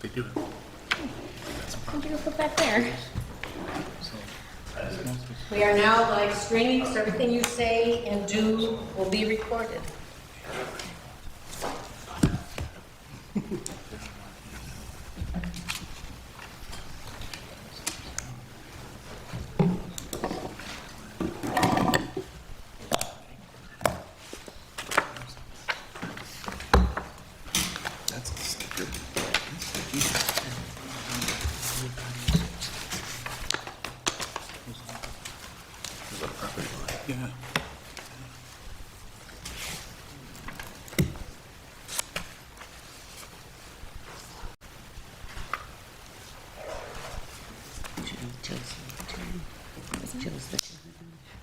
They do it. What did you put back there? We are now live streaming, so everything you say and do will be recorded.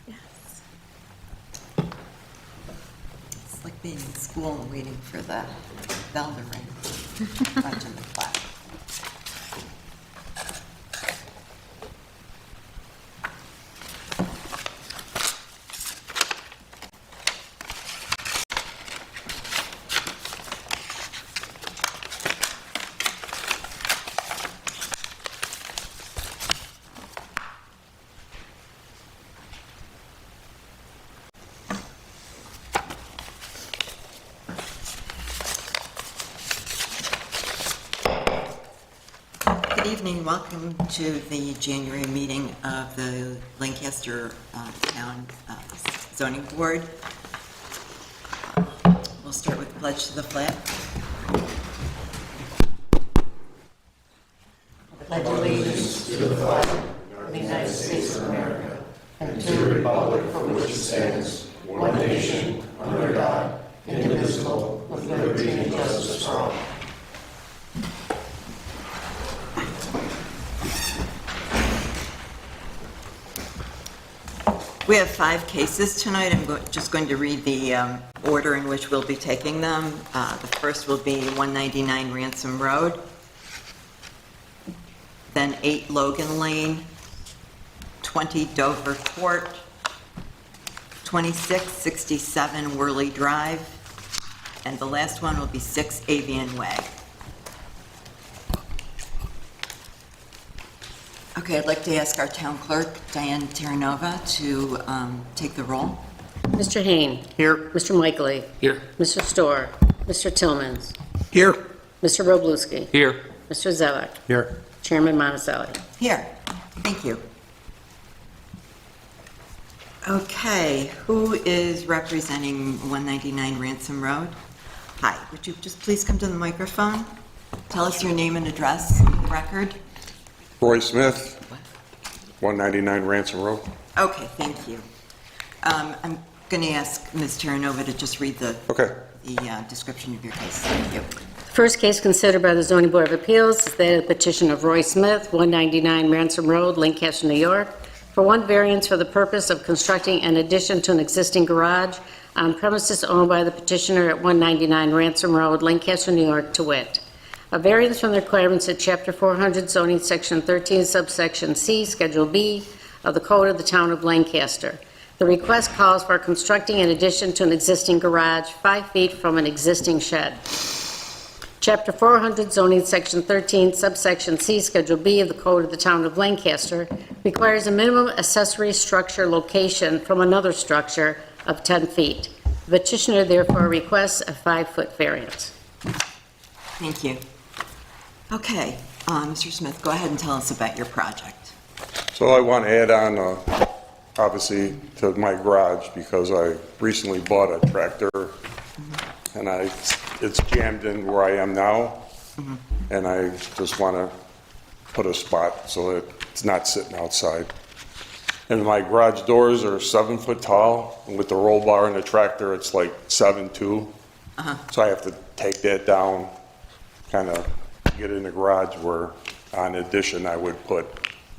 Yeah. It's like being in school and waiting for the bell to ring. Watching the clock. Good evening. Welcome to the January meeting of the Lancaster Town Zoning Board. We'll start with the pledge to the flag. Pledge allegiance to the flag of the United States of America and to the republic for which it stands, one nation, under God, indivisible, with liberty and justice for all. We have 5 cases tonight. I'm just going to read the order in which we'll be taking them. The first will be 199 Ransom Road, then 8 Logan Lane, 20 Dover Court, 2667 Worley Drive, and the last one will be 6 Avian Way. Okay, I'd like to ask our town clerk, Diane Terranova, to take the roll. Mr. Hain. Here. Mr. Michaely. Here. Mr. Storr. Mr. Tillmans. Here. Mr. Robluski. Here. Mr. Zelak. Here. Chairman Monticelli. Here. Thank you. Okay, who is representing 199 Ransom Road? Hi, would you just please come to the microphone? Tell us your name and address for the record. Roy Smith, 199 Ransom Road. Okay, thank you. I'm going to ask Ms. Terranova to just read the description of your case. Thank you. First case considered by the Zoning Board of Appeals is that of the petition of Roy Smith, 199 Ransom Road, Lancaster, New York, for one variance for the purpose of constructing an addition to an existing garage on premises owned by the petitioner at 199 Ransom Road, Lancaster, New York, to wit. A variance from the requirements of Chapter 400 zoning Section 13, subsection C, Schedule B of the Code of the Town of Lancaster. The request calls for constructing an addition to an existing garage 5 feet from an existing shed. Chapter 400 zoning Section 13, subsection C, Schedule B of the Code of the Town of Lancaster requires a minimum accessory structure location from another structure of 10 feet. The petitioner therefore requests a 5-foot variance. Thank you. Okay, Mr. Smith, go ahead and tell us about your project. So I want to add on, obviously, to my garage because I recently bought a tractor and it's jammed in where I am now. And I just want to put a spot so that it's not sitting outside. And my garage doors are 7 foot tall, and with the roll bar and the tractor, it's like 7'2". So I have to take that down, kind of get in the garage where, on addition, I would put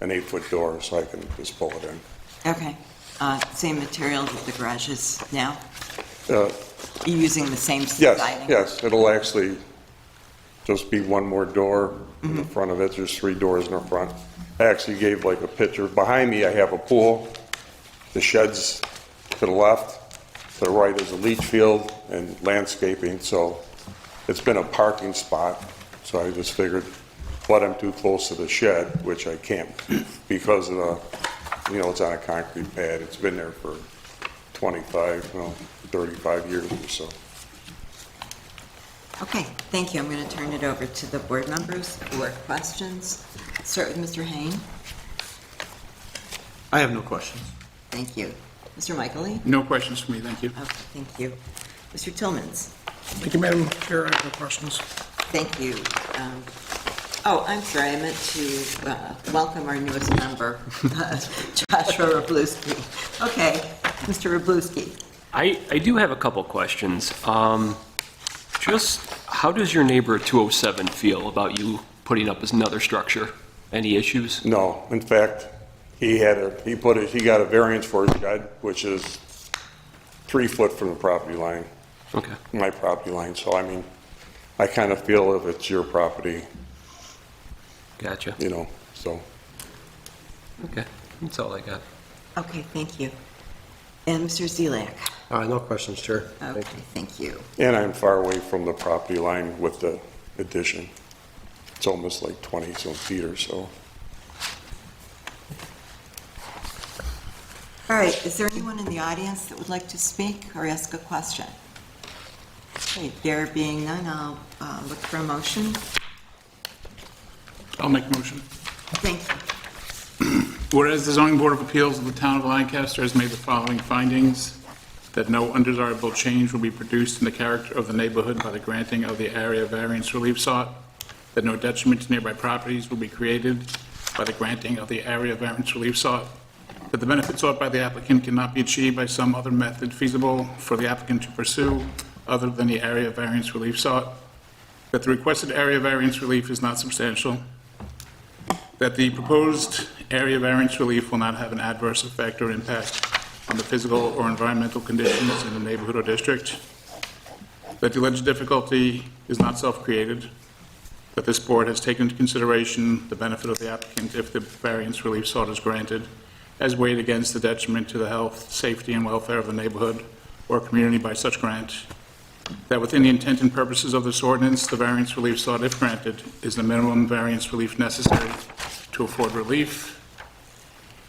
an 8-foot door so I can just pull it in. Okay. Same material that the garage is now? Uh, You using the same siding? Yes, it'll actually just be one more door in the front of it. There's 3 doors in the front. I actually gave like a picture. Behind me, I have a pool. The shed's to the left. To the right is a leach field and landscaping. So it's been a parking spot. So I just figured but I'm too close to the shed, which I can't because of the, it's on a concrete pad. It's been there for 35 years or so. Okay, thank you. I'm going to turn it over to the board members for questions. Start with Mr. Hain. I have no questions. Thank you. Mr. Michaeli? No questions for me, thank you. Okay, thank you. Mr. Tillmans? Thank you, Madam Chair. I have no questions. Thank you. I'm sorry, I meant to welcome our newest member, Joshua Rabluski. Okay, Mr. Rabluski. I do have a couple questions. Just how does your neighbor at 207 feel about you putting up another structure? Any issues? No, in fact, he got a variance for his shed, which is 3 foot from the property line, Okay. my property line. So, I mean, I kind of feel if it's your property, Gotcha. so. Okay. That's all I got. Okay, thank you. And Mr. Zelak? No questions, Chair. Okay, thank you. And I'm far away from the property line with the addition. It's almost like 20-some feet or so. All right, is there anyone in the audience that would like to speak or ask a question? Okay, there being none, I'll look for a motion. I'll make a motion. Thank you. Whereas the zoning board of appeals of the town of Lancaster has made the following findings: that no undesirable change will be produced in the character of the neighborhood by the granting of the area variance relief sought, that no detriment to nearby properties will be created by the granting of the area variance relief sought, that the benefit sought by the applicant cannot be achieved by some other method feasible for the applicant to pursue other than the area variance relief sought, that the requested area variance relief is not substantial, that the proposed area variance relief will not have an adverse effect or impact on the physical or environmental conditions in the neighborhood or district, that the alleged difficulty is not self-created, that this board has taken into consideration the benefit of the applicant if the variance relief sought is granted, as weighed against the detriment to the health, safety, and welfare of the neighborhood or community by such grant, that within the intent and purposes of this ordinance, the variance relief sought, if granted, is the minimum variance relief necessary to afford relief,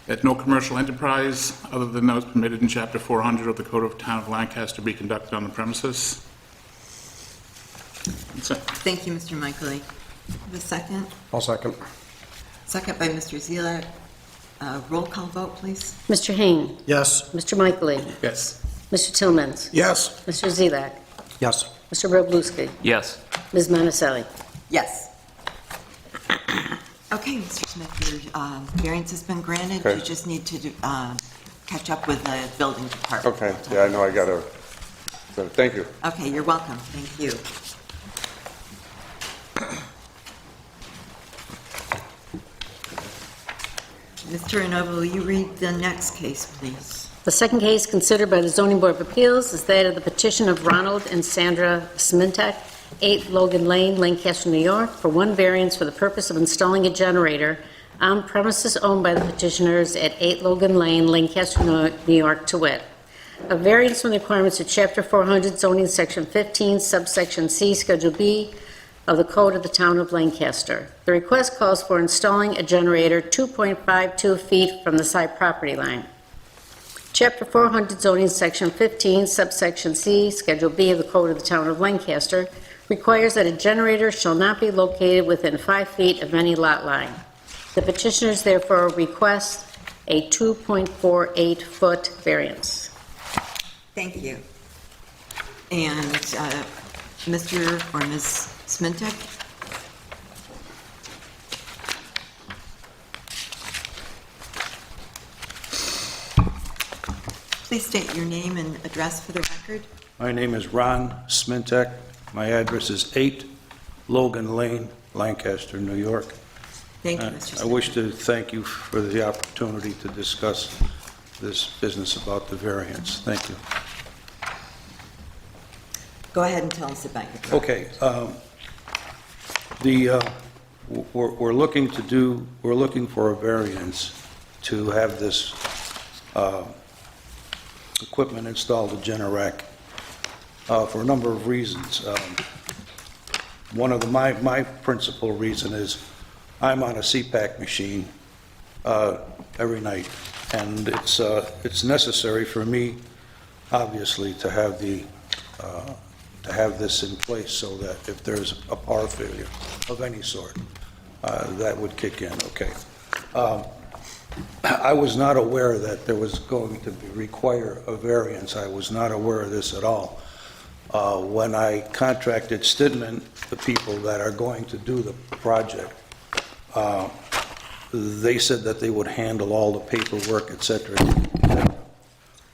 that no commercial enterprise other than those permitted in Chapter 400 of the Code of Town of Lancaster be conducted on the premises. That's it. Thank you, Mr. Michaeli. Have a second? I'll second. Second by Mr. Zelak. Roll call vote, please. Mr. Hain, Yes. Mr. Michaeli, Yes. Mr. Tillmans, Yes. Mr. Zelak, Yes. Mr. Robluski, Yes. Ms. Monticelli. Yes. Okay, Mr. Smith, your variance has been granted. Okay. You just need to catch up with the building department. Okay, yeah, I know I gotta, thank you. Okay, you're welcome. Thank you. Mr. Inova, will you read the next case, please? The second case considered by the Zoning Board of Appeals is that of the petition of Ronald and Sandra Smintek, 8 Logan Lane, Lancaster, New York, for one variance for the purpose of installing a generator on premises owned by the petitioners at 8 Logan Lane, Lancaster, New York, to wit, a variance from the requirements of Chapter 400 zoning, Section 15, subsection C, Schedule B of the Code of the Town of Lancaster. The request calls for installing a generator 2.52 feet from the side property line. Chapter 400 zoning, Section 15, subsection C, Schedule B of the Code of the Town of Lancaster requires that a generator shall not be located within 5 feet of any lot line. The petitioners therefore request a 2.48-foot variance. Thank you. And Mr. or Ms. Smintek? Please state your name and address for the record. My name is Ron Smintek. My address is 8 Logan Lane, Lancaster, New York. Thank you, Mr. I Smintek. wish to thank you for the opportunity to discuss this business about the variance. Thank you. Go ahead and tell us about your project. Okay, we're looking for a variance to have this equipment installed at Generac for a number of reasons. One of my principal reason is I'm on a CPAC machine every night, and it's necessary for me, obviously, to have this in place so that if there's a power failure of any sort, that would kick in, okay. I was not aware that there was going to require a variance. I was not aware of this at all. When I contracted Stidman, the people that are going to do the project, they said that they would handle all the paperwork, et cetera.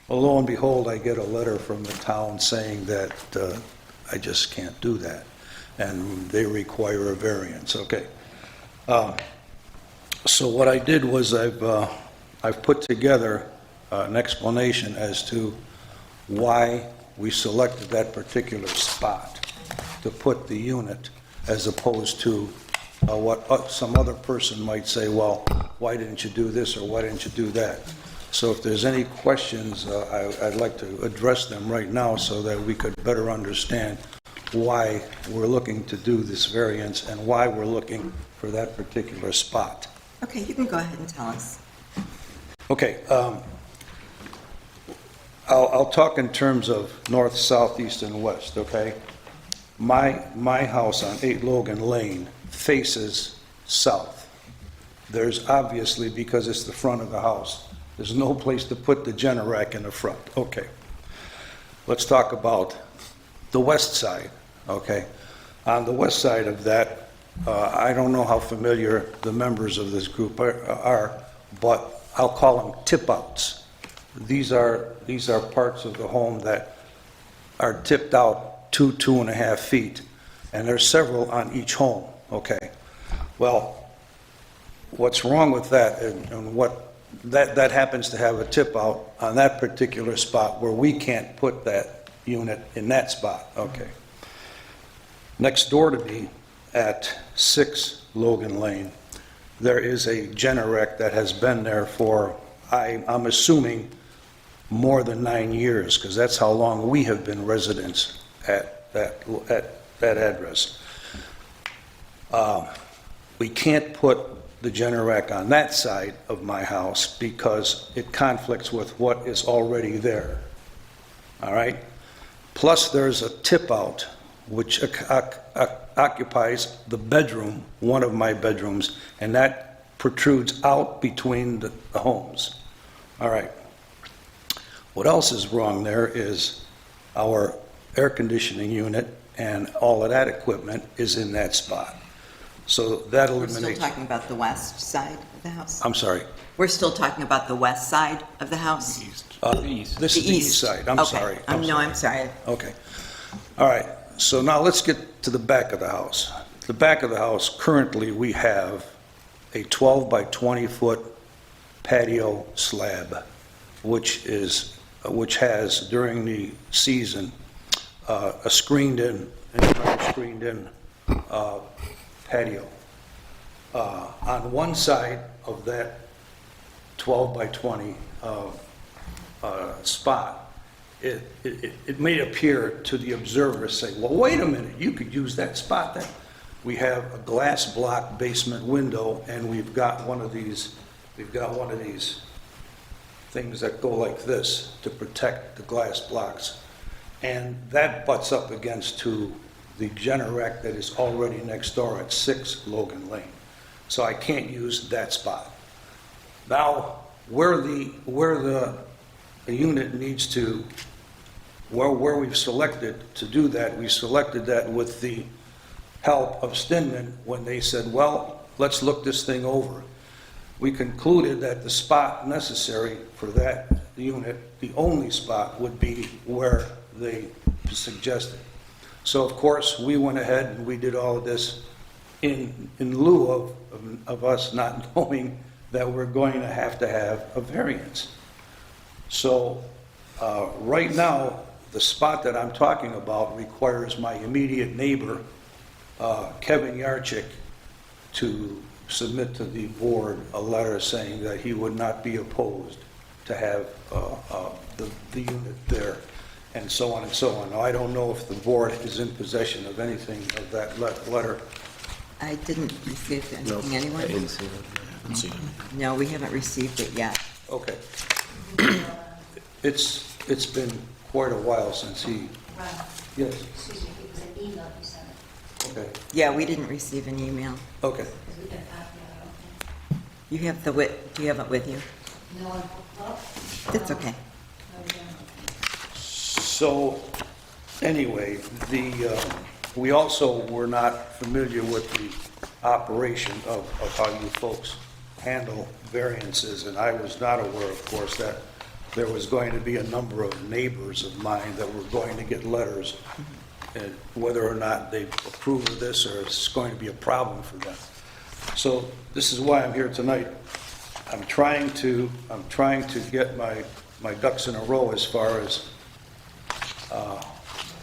Well, lo and behold, I get a letter from the town saying that I just can't do that, and they require a variance, okay. So what I did was I've put together an explanation as to why we selected that particular spot to put the unit, as opposed to what some other person might say, well, why didn't you do this or why didn't you do that? So if there's any questions, I'd like to address them right now so that we could better understand why we're looking to do this variance and why we're looking for that particular spot. Okay, you can go ahead and tell us. Okay, I'll talk in terms of north, south, east, and west, okay? My house on 8 Logan Lane faces south. There's obviously, because it's the front of the house, there's no place to put the Generac in the front. Okay. Let's talk about the west side, okay? On the west side of that, I don't know how familiar the members of this group are, but I'll call them tip-outs. These are parts of the home that are tipped out 2.5 feet, and there's several on each home, okay? Well, what's wrong with that, and what that happens to have a tip-out on that particular spot where we can't put that unit in that spot, okay? Next door to me, at 6 Logan Lane, there is a Generac that has been there for, I'm assuming, more than 9 years, because that's how long we have been residents at that address. We can't put the Generac on that side of my house because it conflicts with what is already there, all right? Plus, there's a tip-out which occupies the bedroom, one of my bedrooms, and that protrudes out between the homes. All right. What else is wrong there is our air conditioning unit and all of that equipment is in that spot. So that We're still eliminates... talking about the west side of the house? I'm sorry. We're still talking about the west side of the house? East. This is the east side. I'm Okay. sorry. No, I'm sorry. Okay. All right. So now let's get to the back of the house. The back of the house, currently, we have a 12 by 20 foot patio slab, which has, during the season, a screened-in patio. On one side of that 12 by 20 spot, it may appear to the observer, say, well, wait a minute, you could use that spot then. We have a glass block basement window, and we've got one of these things that go like this to protect the glass blocks. And that butts up against to the Generac that is already next door at 6 Logan Lane. So I can't use that spot. Now, where the unit needs to, where we've selected to do that, we selected that with the help of Stidman when they said, well, let's look this thing over. We concluded that the spot necessary for that unit, the only spot, would be where they suggested. So, of course, we went ahead and we did all of this in lieu of us not knowing that we're going to have a variance. So, right now, the spot that I'm talking about requires my immediate neighbor, Kevin Yarchik, to submit to the board a letter saying that he would not be opposed to have the unit there, and so on and so on. Now, I don't know if the board is in possession of anything of that letter, I didn't receive anything. Anyone? Let's see. No, we haven't received it yet. Okay. It's been quite a while since he, yes, Excuse me, it was an email you sent, okay, Yeah, we didn't receive an email. okay. because we got a copy of it, I don't You have do you have it with you? think. No one, well, That's okay. no, we don't. So, anyway, we also were not familiar with the operation of how you folks handle variances, and I was not aware, of course, that there was going to be a number of neighbors of mine that were going to get letters, and whether or not they approve of this, or it's going to be a problem for them. So, this is why I'm here tonight. I'm trying to get my ducks in a row as far as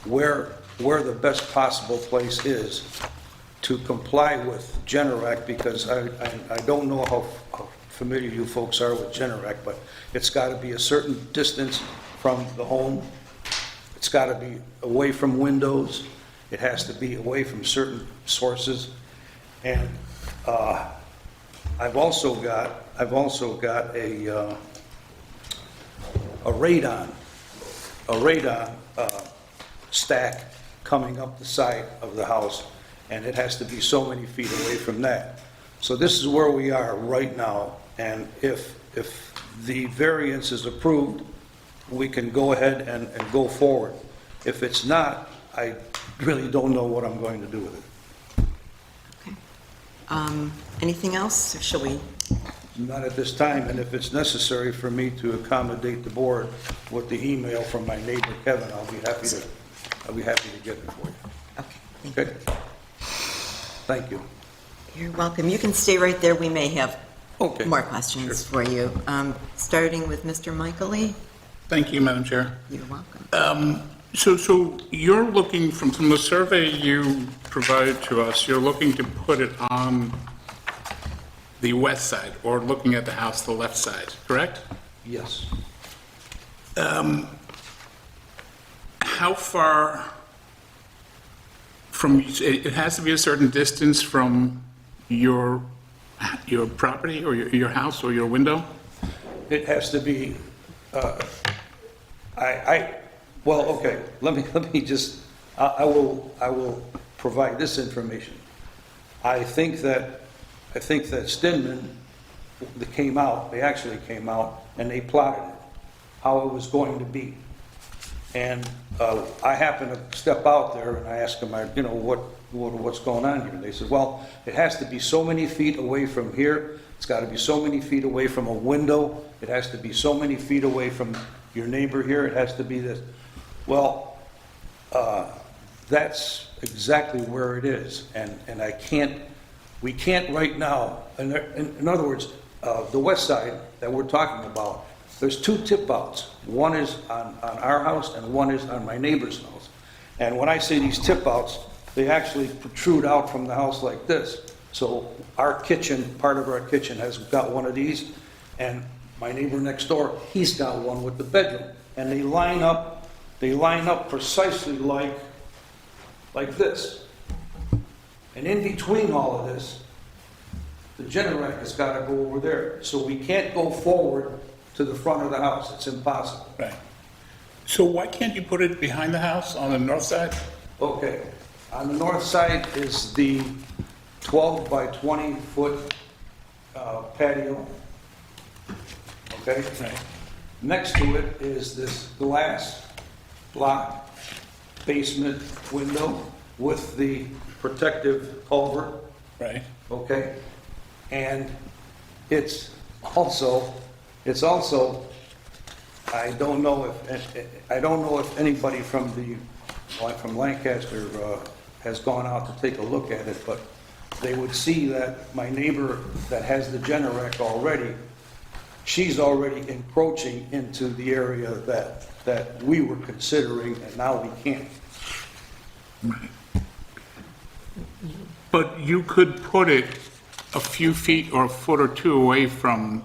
where the best possible place is to comply with Generac, because I don't know how familiar you folks are with Generac, but it's got to be a certain distance from the home. It's got to be away from windows. It has to be away from certain sources. And I've also got a radon stack coming up the side of the house, and it has to be so many feet away from that. So this is where we are right now, and if the variance is approved, we can go ahead and go forward. If it's not, I really don't know what I'm going to do with it. Anything else, or shall we? Not at this time, and if it's necessary for me to accommodate the board with the email from my neighbor Kevin, I'll be happy to get it for you. Okay, thank you. Okay? Thank you. You're welcome. You can stay right there. We may have Okay. more questions for you. Starting with Mr. Michaely. Thank you, Madam Chair. You're welcome. So you're looking, from the survey you provided to us, you're looking to put it on the west side, or looking at the house, the left side, correct? Yes. How far from, it has to be a certain distance from your property, or your house, or your window? It has to be, well, okay, let me just, I will provide this information. I think that Stedman, they actually came out and they plotted it, how it was going to be. And I happened to step out there and I asked them, what's going on here? And they said, well, it has to be so many feet away from here. It's got to be so many feet away from a window. It has to be so many feet away from your neighbor here. It has to be this. Well, that's exactly where it is. And we can't right now, in other words, the west side that we're talking about, there's two tip outs. One is on our house and one is on my neighbor's house. And when I say these tip outs, they actually protrude out from the house like this. So our kitchen, part of our kitchen has got one of these, and my neighbor next door, he's got one with the bedroom. And they line up precisely like this. And in between all of this, the Generac has got to go over there. So we can't go forward to the front of the house. It's impossible. Right. So why can't you put it behind the house on the north side? Okay. On the north side is the 12 by 20 foot patio. Okay? Right. Next to it is this glass block basement window with the protective culvert. Right. Okay? And it's also, I don't know if anybody from Lancaster has gone out to take a look at it, but they would see that my neighbor that has the Generac already, she's already encroaching into the area that we were considering, and now we can't. But you could put it a few feet or a foot or two away from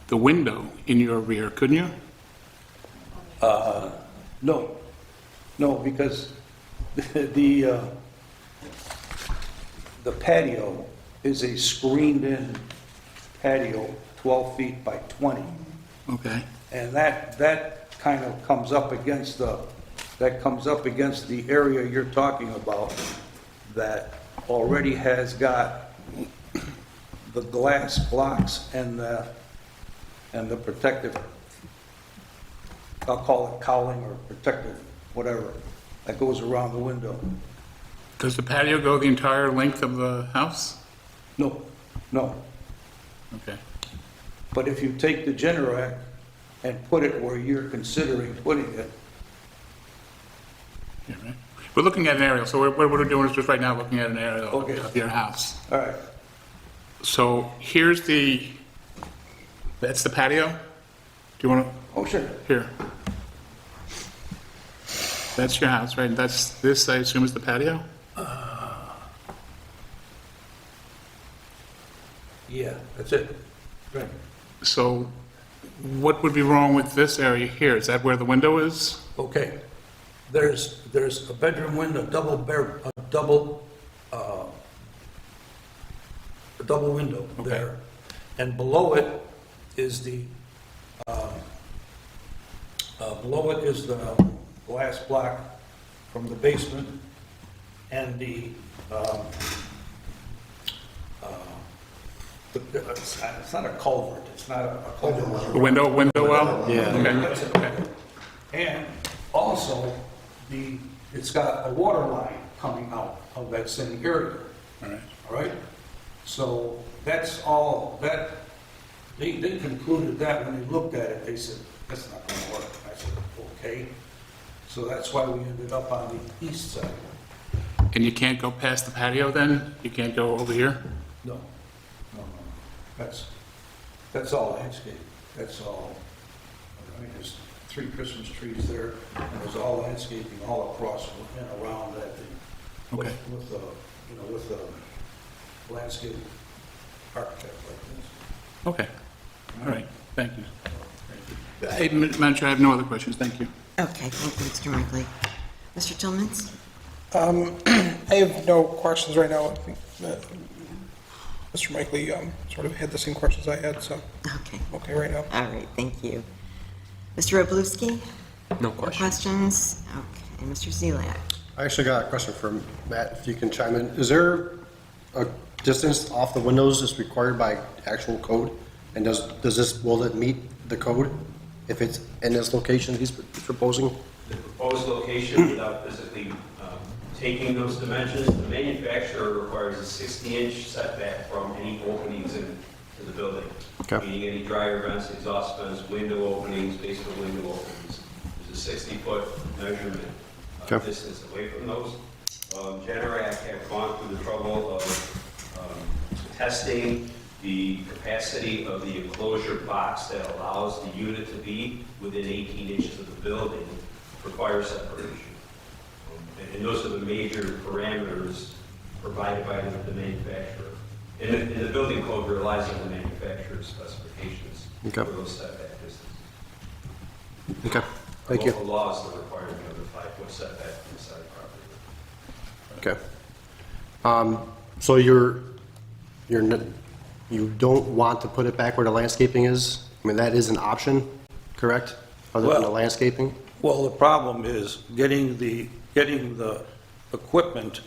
the window in your rear, couldn't you? No, because the the patio is a screened-in patio, 12 feet by 20. Okay. And that kind of comes up against the area you're talking about that already has got the glass blocks and the protective, I'll call it cowling or protective, whatever, that goes around the window. Does the patio go the entire length of the house? No, no. Okay. But if you take the Generac and put it where you're considering putting it, Yeah, right. We're looking at an aerial, so what we're doing is just right now looking at an aerial Okay. of your house. all right, So here's that's the patio? Do you want to, oh, sure. here. That's your house, right? This, I assume, is the patio? Yeah, that's it. Right. So what would be wrong with this area here? Is that where the window is? Okay, there's a bedroom window, a double window there. And below it is the glass block from the basement and it's not a culvert, it's not a culvert. The window well? Yeah. Okay. And also, it's got a water line coming out of that same area, All right. all right? So that's all, they concluded that when they looked at it, they said, that's not gonna work. I said, okay. So that's why we ended up on the east side. And you can't go past the patio then? You can't go over here? No, no. That's all landscape. That's all, I mean, there's 3 Christmas trees there, and there's all landscaping all across and around that thing. Okay. With a landscape architect like this. Okay. All right. Thank you. Madam Chair, I have no other questions. Thank you. Okay, thank you, Mr. Markley. Mr. Tillmans? I have no questions right now. I think that Mr. Mikely sort of had the same questions I had, so Okay, okay right now. all right, thank you. Mr. Oblewski? No No questions. questions? Okay, Mr. Zelak? I actually got a question for Matt, if you can chime in. Is there a distance off the windows that's required by actual code? And will it meet the code if it's in this location he's proposing? The proposed location without physically taking those dimensions, the manufacturer requires a 60-inch setback from any openings into the building. Okay. Meaning any dryer vents, exhaust vents, window openings, basement window openings. There's a 60-foot measurement Okay. distance away from those. Generac have gone through the trouble of testing the capacity of the enclosure box that allows the unit to be within 18 inches of the building for fire separation. And those are the major parameters provided by the manufacturer. And the building code relies on the manufacturer's specifications Okay. for those setback distances. Okay, thank you. Local laws that require another 5-foot setback from the side property. Okay. So you don't want to put it back where the landscaping is? I mean, that is an option, correct? Other than the Well- landscaping? Well, the problem is getting the equipment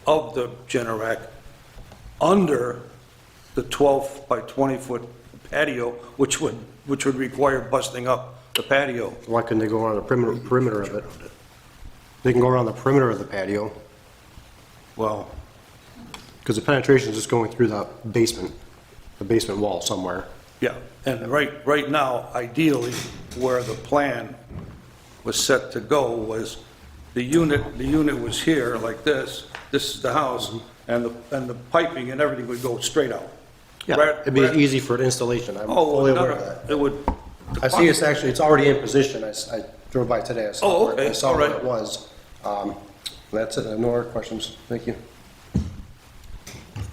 of the Generac under the 12 by 20 foot patio, which would require busting up the patio. Why couldn't they go around the perimeter of it? They can go around the perimeter of the patio, Well, because the penetration is just going through the basement wall somewhere. yeah, and right now, ideally, where the plan was set to go was the unit was here like this is the house, and the piping and everything would go straight out. Yeah, it'd be easy for the installation, I'm Oh, fully no, aware of no, that. it would. I see it's already in position, I drove by today, I saw Oh, where okay, I saw all where right. it was. That's it, I have no other questions, thank you.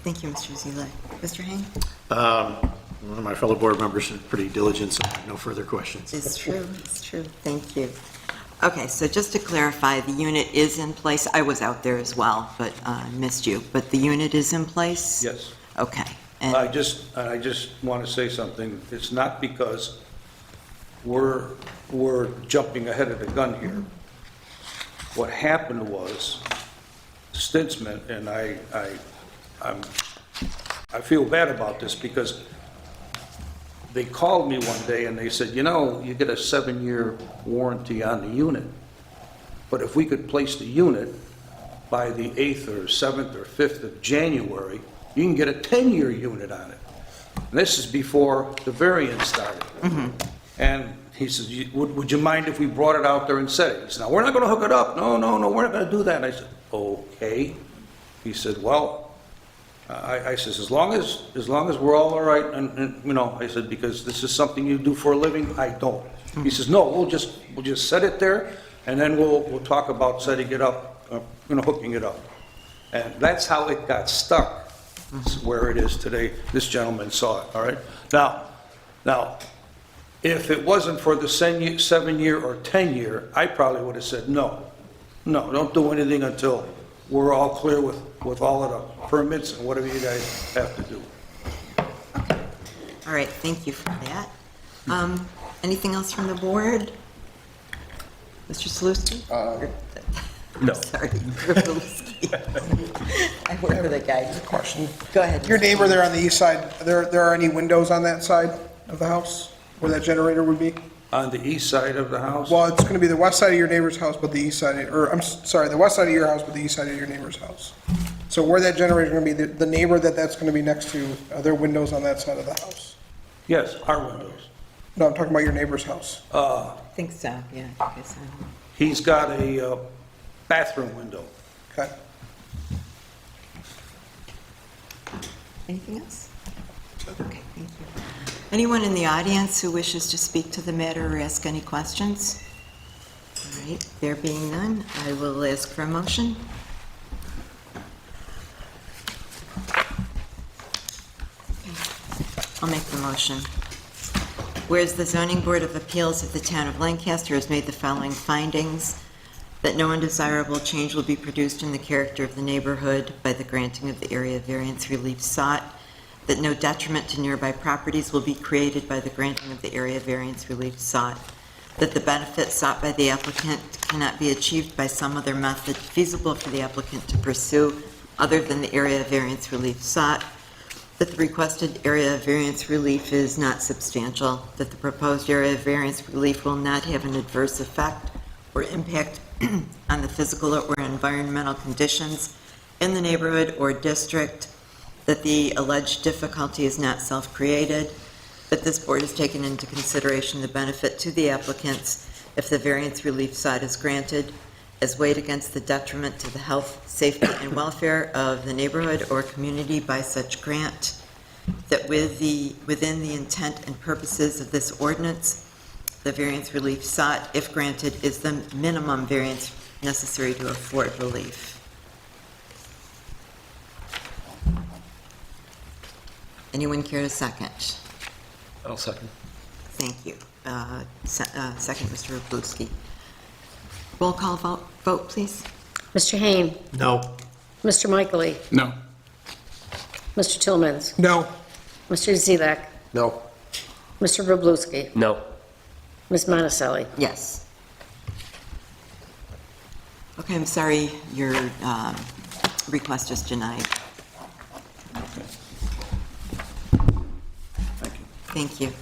Thank you, Mr. Zelak. Mr. Hain? One of my fellow board members is pretty diligent, so I have no further questions. It's true, thank you. Okay, so just to clarify, the unit is in place. I was out there as well, but missed you. But the unit is in place? Yes. Okay. I And just want to say something. It's not because we're jumping ahead of the gun here. What happened was, Stintsman, and I feel bad about this because they called me one day and they said, you know, you get a 7-year warranty on the unit. But if we could place the unit by the 8th or 7th or 5th of January, you can get a 10-year unit on it. And this is before the variance started. And he says, would you mind if we brought it out there and set it? He said, no, we're not going to hook it up. No, we're not going to do that. And I said, okay. He said, well, I says, as long as we're all right, and you know, I said, because this is something you do for a living, I don't. He says, no, we'll just set it there, and then we'll talk about setting it up, hooking it up. And that's how it got stuck, where it is today. This gentleman saw it, all right? Now, if it wasn't for the 7-year or 10-year, I probably would have said, no, don't do anything until we're all clear with all of the permits and whatever you guys have to do. all right, thank you for that. Anything else from the board? Mr. Saluski? No. Sorry, Rubelski. I work with a guy. Question. Go ahead. Your neighbor there on the east side, there are any windows on that side of the house where that generator would be? On the east side of the house? Well, it's going to be the west side of your neighbor's house, but the east side, the west side of your house, but the east side of your neighbor's house. So where that generator is going to be, the neighbor that's going to be next to, are there windows on that side of the house? Yes, our windows. No, I'm talking about your neighbor's house. I think so, yeah, I guess so. He's got a bathroom window. Okay. Anything else? Okay, thank you. Anyone in the audience who wishes to speak to the matter or ask any questions? All right, there being none, I will ask for a motion. I'll make the motion. Whereas the Zoning Board of Appeals of the Town of Lancaster has made the following findings: that no undesirable change will be produced in the character of the neighborhood by the granting of the area variance relief sought, that no detriment to nearby properties will be created by the granting of the area variance relief sought, that the benefit sought by the applicant cannot be achieved by some other method feasible for the applicant to pursue other than the area variance relief sought, that the requested area variance relief is not substantial, that the proposed area variance relief will not have an adverse effect or impact on the physical or environmental conditions in the neighborhood or district, that the alleged difficulty is not self-created, that this board has taken into consideration the benefit to the applicants if the variance relief sought is granted, as weighed against the detriment to the health, safety, and welfare of the neighborhood or community by such grant, that within the intent and purposes of this ordinance, the variance relief sought, if granted, is the minimum variance necessary to afford relief. Anyone care to second? I'll second. Thank you. Second, Mr. Rubelski. Roll call vote, please. Mr. Hain, No. Mr. Michaely, No. Mr. Tillmans, No. Mr. Zilak, No. Mr. Rubelski, No. Ms. Monticelli. Yes. Okay, I'm sorry, your request is denied. Thank you. Thank you.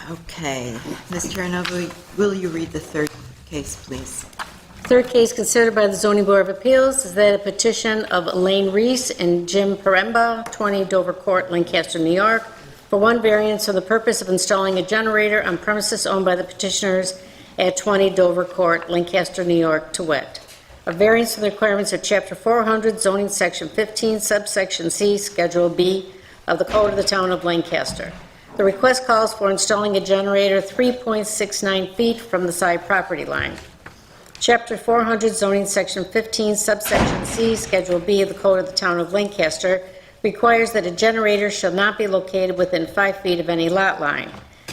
Okay, Mr. Arnovo, will you read the third case, please? Third case considered by the Zoning Board of Appeals is that a petition of Elaine Reese and Jim Paremba, 20 Dover Court, Lancaster, New York, for one variance for the purpose of installing a generator on premises owned by the petitioners at 20 Dover Court, Lancaster, New York, to wit. A variance for the requirements of Chapter 400, zoning Section 15, subsection C, Schedule B of the Code of the Town of Lancaster. The request calls for installing a generator 3.69 feet from the side property line. Chapter 400 zoning, Section 15, subsection C, Schedule B of the Code of the Town of Lancaster requires that a generator shall not be located within 5 feet of any lot line.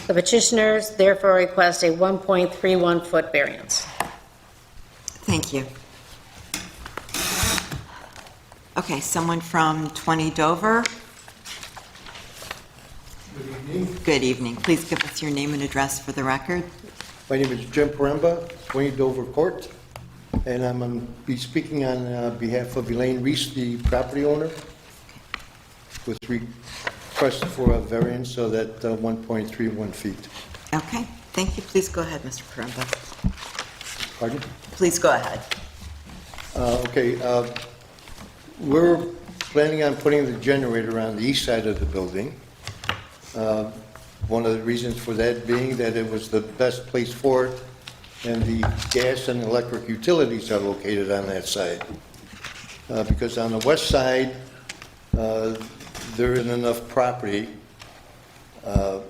The petitioners therefore request a 1.31-foot variance. Thank you. Okay, someone from 20 Dover? Good evening. Good evening. Please give us your name and address for the record. My name is Jim Poremba, 20 Dover Court, and I'm going to be speaking on behalf of Elaine Reese, the property owner, with request for a variance of that 1.31 feet. Okay, thank you. Please go ahead, Mr. Poremba. Pardon? Please go ahead. Okay, we're planning on putting the generator on the east side of the building. One of the reasons for that being that it was the best place for it, and the gas and electric utilities are located on that side. Because on the west side, there isn't enough property to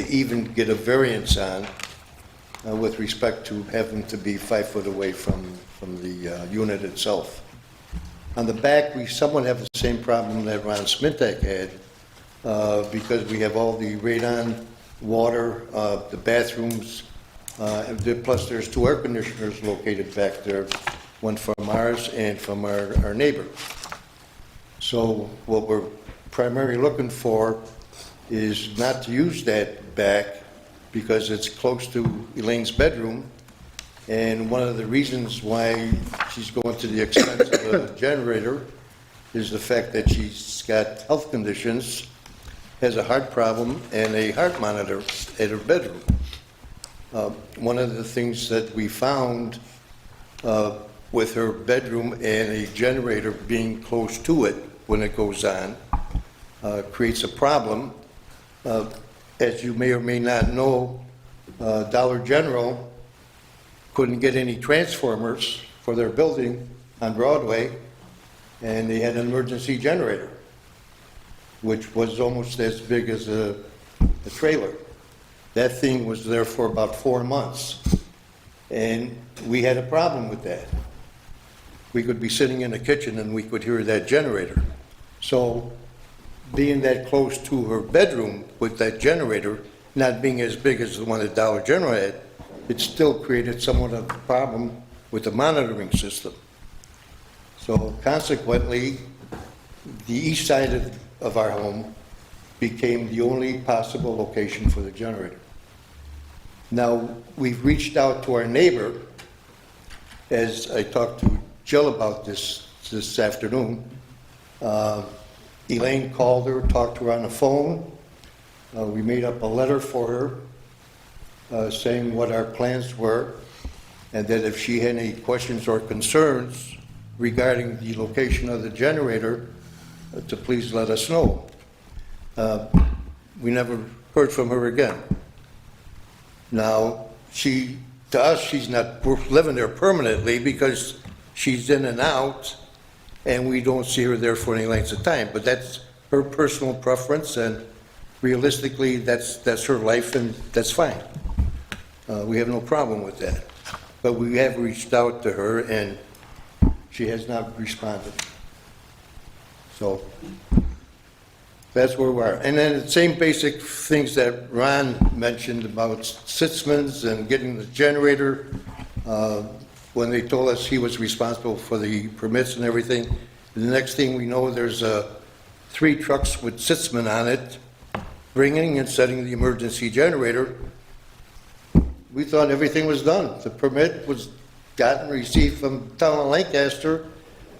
even get a variance on with respect to having to be 5 foot away from the unit itself. On the back, we somewhat have the same problem that Ron Smintek had, because we have all the radon, water, the bathrooms, plus there's 2 air conditioners located back there, one from ours and from our neighbor. So what we're primarily looking for is not to use that back because it's close to Elaine's bedroom. And one of the reasons why she's going to the expense of a generator is the fact that she's got health conditions, has a heart problem, and a heart monitor at her bedroom. One of the things that we found with her bedroom and a generator being close to it when it goes on creates a problem. As you may or may not know, Dollar General couldn't get any transformers for their building on Broadway, and they had an emergency generator, which was almost as big as a trailer. That thing was there for about 4 months, and we had a problem with that. We could be sitting in the kitchen and we could hear that generator. So being that close to her bedroom with that generator, not being as big as the one that Dollar General had, it still created somewhat of a problem with the monitoring system. So consequently, the east side of our home became the only possible location for the generator. Now, we've reached out to our neighbor, as I talked to Jill about this afternoon. Elaine called her, talked to her on the phone. We made up a letter for her saying what our plans were, and that if she had any questions or concerns regarding the location of the generator, to please let us know. We never heard from her again. Now, to us, she's not living there permanently because she's in and out, and we don't see her there for any length of time. But that's her personal preference, and realistically, that's her life, and that's fine. We have no problem with that. But we have reached out to her, and she has not responded. So that's where we are. And then the same basic things that Ron mentioned about Sitzman's and getting the generator, when they told us he was responsible for the permits and everything. The next thing we know, there's 3 trucks with Sitzman on it, bringing and setting the emergency generator. We thought everything was done. The permit was gotten, received from the town of Lancaster,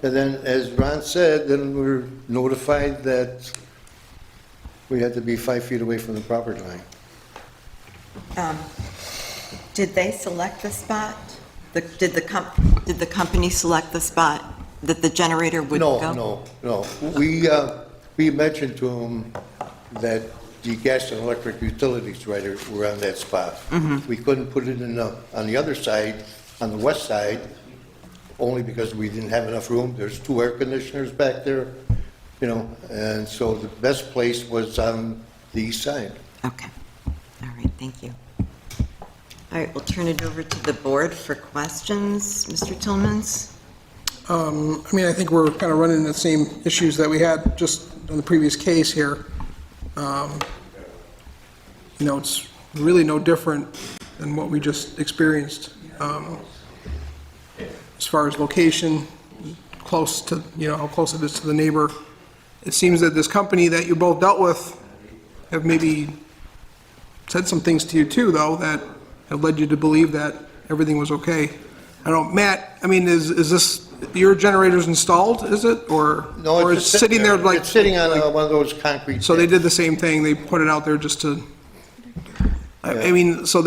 and then, as Ron said, then we were notified that we had to be 5 feet away from the property line. Did they select the spot? Did the company select the spot that the generator would go? No. We mentioned to them that the gas and electric utilities were on that spot. We couldn't put it on the other side, on the west side, only because we didn't have enough room. There's 2 air conditioners back there, and so the best place was on the east side. Okay. All right, thank you. All right, we'll turn it over to the board for questions. Mr. Tillmans? I mean, I think we're kind of running the same issues that we had just on the previous case here. You know, it's really no different than what we just experienced. As far as location, close to, you know, how close it is to the neighbor. It seems that this company that you both dealt with have maybe said some things to you too, though, that have led you to believe that everything was okay. I don't, Matt, I mean, is this, your generator's installed, is it? Or it's just sitting there like? It's sitting on one of those concrete. So they did the same thing, they put it out there just to, I mean, so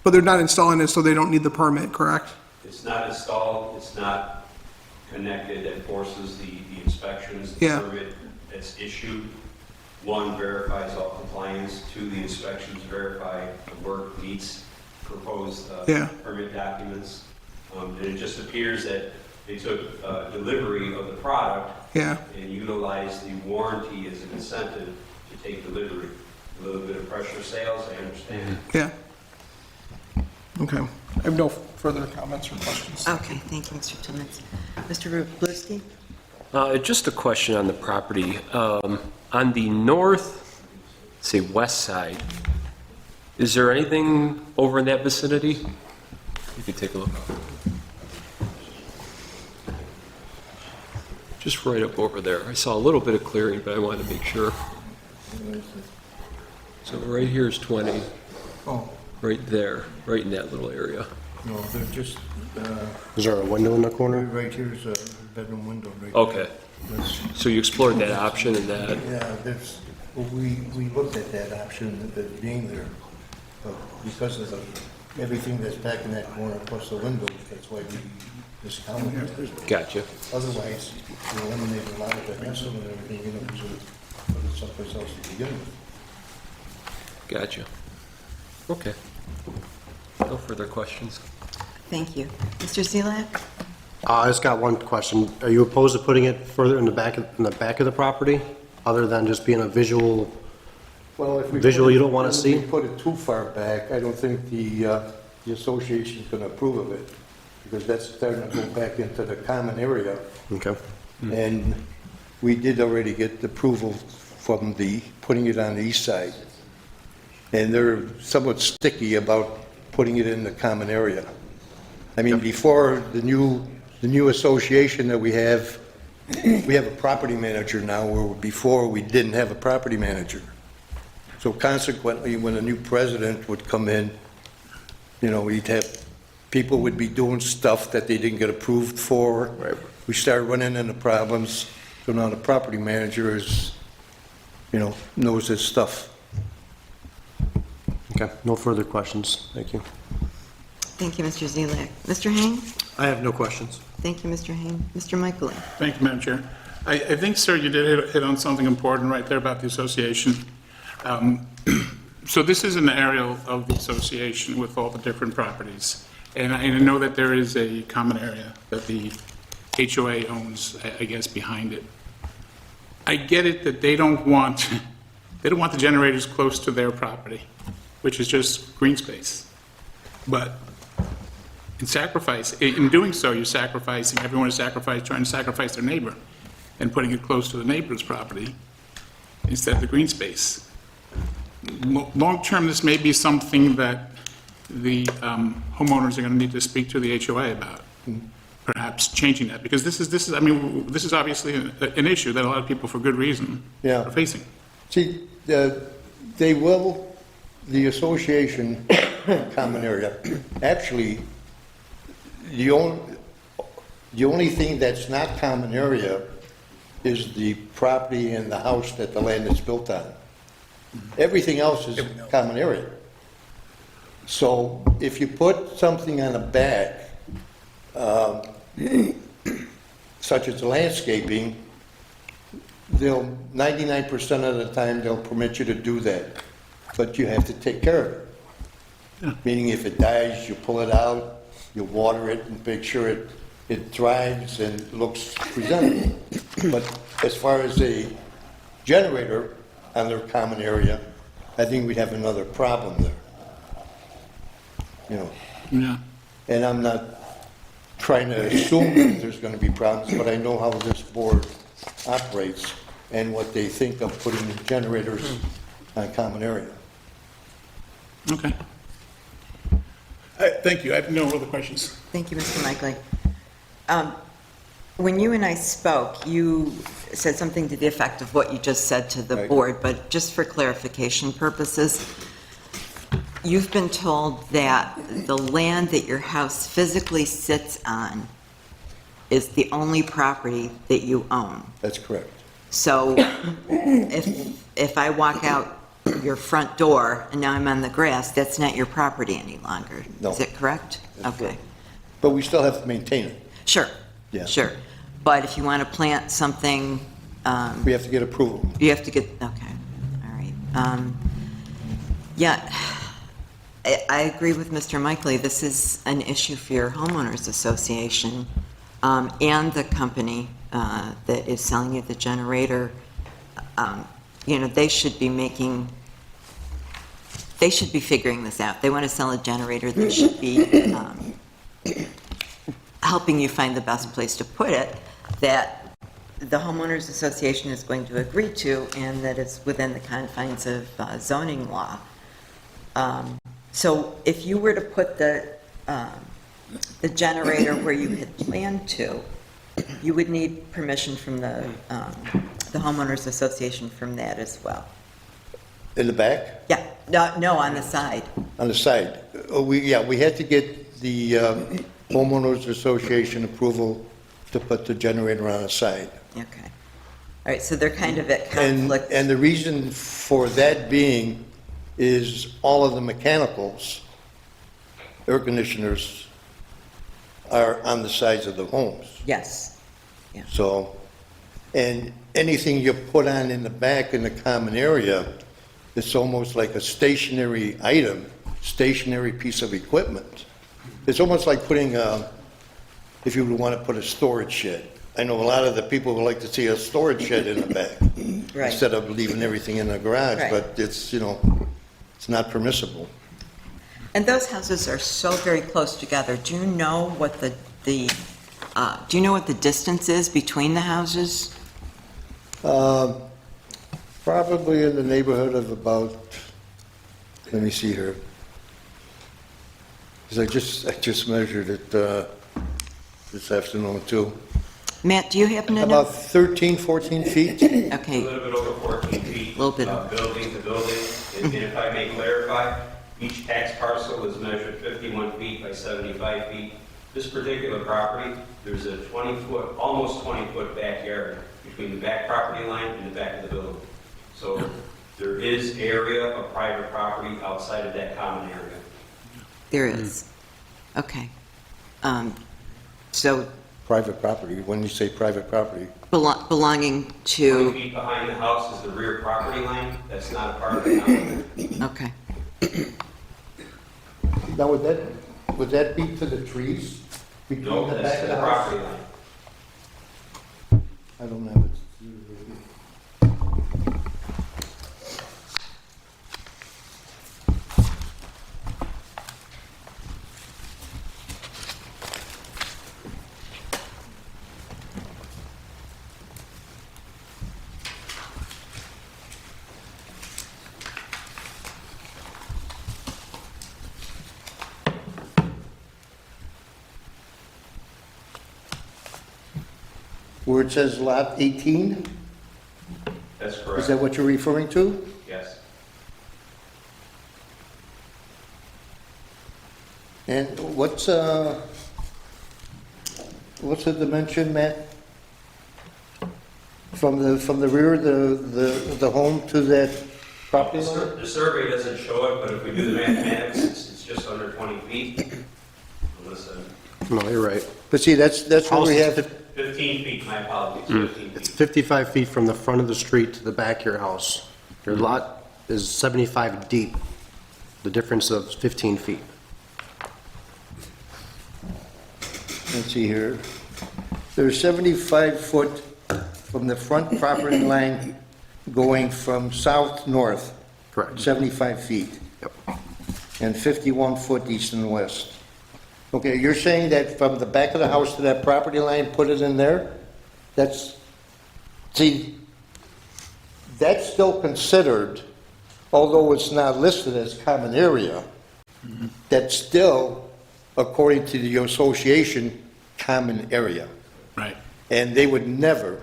but they're not installing it, so they don't need the permit, correct? It's not installed, it's not connected, that forces the inspections. The Yeah. permit that's issued, one, verifies all compliance, two, the inspections verify the work meets proposed Yeah. permit documents. And it just appears that they took delivery of the product Yeah, and utilized the warranty as an incentive to take delivery. A little bit of pressure sales, I understand. yeah. Okay, I have no further comments or questions. Okay, thank you, Mr. Tillmans. Mr. Blustein? Just a question on the property. On the north, say west side, is there anything over in that vicinity? You could take a look. Just right up over there. I saw a little bit of clearing, but I wanted to make sure. So right here is 20. Oh, Right there, right in that little area. no, they're just, Is there a window in the corner? right here's a bedroom window right. Okay, That's- so you explored that option and that, Yeah, there's, we looked at that option as being there, but because of everything that's back in that corner plus the windows, that's why we discounted it. gotcha. Otherwise, we eliminated a lot of the hassle and everything, you know, because of put it someplace else to begin with. Gotcha. Okay. No further questions. Thank you. Mr. Zelak? I just got one question. Are you opposed to putting it further in the back of the property, other than just being a visual? Well, if we. Visual you don't wanna see? If we put it too far back, I don't think the association's gonna approve of it, because that's starting to go back into the common area. Okay. And we did already get the approval from putting it on the east side. And they're somewhat sticky about putting it in the common area. I mean, before the new association that we have a property manager now, where before we didn't have a property manager. So consequently, when a new president would come in, you know, people would be doing stuff that they didn't get approved for. Right. We started running into problems, so now the property manager knows his stuff. Okay, no further questions. Thank you. Thank you, Mr. Zelak. Mr. Hain? I have no questions. Thank you, Mr. Hain. Mr. Michaeling? Thank you, Madam Chair. I think, sir, you did hit on something important right there about the association. So this is an area of the association with all the different properties. And I know that there is a common area that the HOA owns, I guess, behind it. I get it that they don't want the generators close to their property, which is just green space. But in doing so, you're sacrificing, everyone is trying to sacrifice their neighbor and putting it close to the neighbor's property instead of the green space. Long-term, this may be something that the homeowners are going to need to speak to the HOA about, perhaps changing that, because this is obviously an issue that a lot of people, for good reason, Yeah. are facing. See, the association common area, actually, the only thing that's not common area is the property and the house that the land is built on. Everything else is common area. So if you put something on the back, such as landscaping, 99% of the time, they'll permit you to do that, but you have to take care of it. Meaning if it dies, you pull it out, you water it and make sure it thrives and looks presentable. But as far as a generator on their common area, I think we'd have another problem there. you know. Yeah. And I'm not trying to assume that there's gonna be problems, but I know how this board operates and what they think of putting generators on common area. Okay. Thank you. I have no other questions. Thank you, Mr. Michael. When you and I spoke, you said something to the effect of what you just said to the Right. board, but just for clarification purposes, you've been told that the land that your house physically sits on is the only property that you own. That's correct. So if I walk out your front door and now I'm on the grass, that's not your property any longer? No. Is it correct? That's Okay. correct. But we still have to maintain it. Sure. Yeah. Sure. But if you want to plant something, We have to get approval. you have to get, okay, all right. Yeah, I agree with Mr. Michael. This is an issue for your homeowners association and the company that is selling you the generator. You know, they should be figuring this out. They want to sell a generator, they should be helping you find the best place to put it that the homeowners association is going to agree to and that it's within the confines of zoning law. So if you were to put the generator where you had planned to, you would need permission from the homeowners association from that as well. In the back, Yeah, no, on the side. on the side. We had to get the homeowners association approval to put the generator on the side. Okay. All right, so they're kind of at And, conflict. and the reason for that being is all of the mechanicals, air conditioners, are on the sides of the homes. Yes. So, and anything you put on in the back in the common area, it's almost like a stationary item, stationary piece of equipment. It's almost like putting if you would want to put a storage shed. I know a lot of the people would like to see a storage shed in the back. Right. Instead of leaving everything in the garage, Right. but it's, you know, it's not permissible. And those houses are so very close together. Do you know what the do you know what the distance is between the houses? Probably in the neighborhood of about, let me see here. Because I just measured it this afternoon too. Matt, do you happen to know? About 13, 14 feet. A Okay, little bit over 14 feet. Little bit. Building to building. And if I may clarify, each tax parcel is measured 51 feet by 75 feet. This particular property, there's a 20-foot, almost 20-foot backyard between the back property line and the back of the building. So there is area of private property outside of that common area. there is. Okay. So Private property, when you say private property. belonging 20 to, feet behind the house is the rear property line. That's not a part of the common. okay. Now, would that be to the trees? Between No, the that's back to of the the house? property line. I don't have it. Where it says lot 18, That's is correct. that what you're referring to? Yes. And what's the dimension, Matt? From the rear, the home to that property line? The survey doesn't show it, but if we do the mathematics, it's just under 20 feet. Listen, No, you're right. But see, that's where we have, 15 feet, my apologies, 15 It's feet. 55 feet from the front of the street to the back of your house. Your lot is 75 deep. The difference of 15 feet. let's see here. There's 75 foot from the front property line going from south north. Correct. 75 feet. Yep. and 51 foot east and west. Okay, you're saying that from the back of the house to that property line, put it in there? That's, see, that's still considered, although it's not listed as common area, that's still, according to the association, common area. Right. And they would never,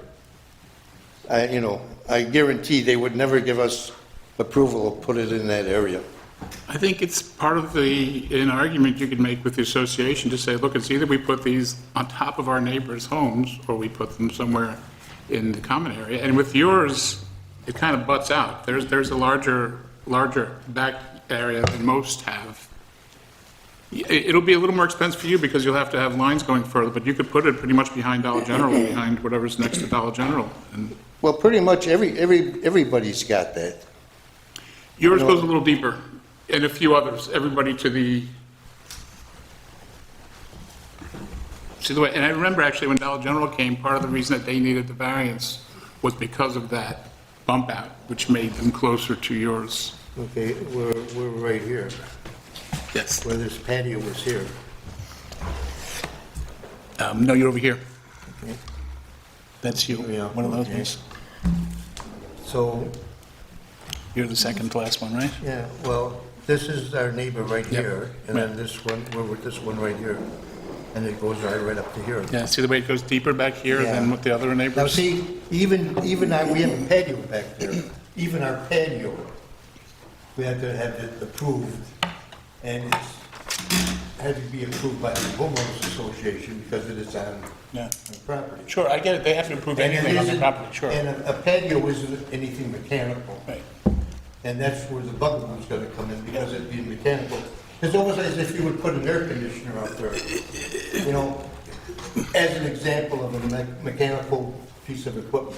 I guarantee they would never give us approval to put it in that area. I think it's part of an argument you could make with the association to say, look, it's either we put these on top of our neighbors' homes, or we put them somewhere in the common area. And with yours, it kind of butts out. There's a larger back area than most have. It'll be a little more expensive for you because you'll have to have lines going further, but you could put it pretty much behind Dollar General, behind whatever's next to Dollar General. And Well, pretty much everybody's got that. yours goes a little deeper, and a few others, everybody to the, see the way, and I remember actually when Dollar General came, part of the reason that they needed the variance was because of that bump out, which made them closer to yours. Okay, we're right here, Yes. where this patio was here. No, you're over here. Okay. That's you, Yeah, one of those okay. ones. So, You're the second to last one, right? yeah, well, this is our neighbor right Yep. here, and then this one, we're with this one right here, and it goes right up to here. Yeah, see the way it goes deeper back here than Yeah. with the other Now, neighbors? see, even we have a patio back there, even our patio, we had to have it approved, and it's had to be approved by the homeowners association because it is on Yeah. property. Sure, I get it, they have to approve And it anything on the isn't- property, sure. And a patio isn't anything mechanical. Right. And that's where the bugaboo's gonna come in, because it being mechanical. It's almost as if you would put an air conditioner out there, as an example of a mechanical piece of equipment.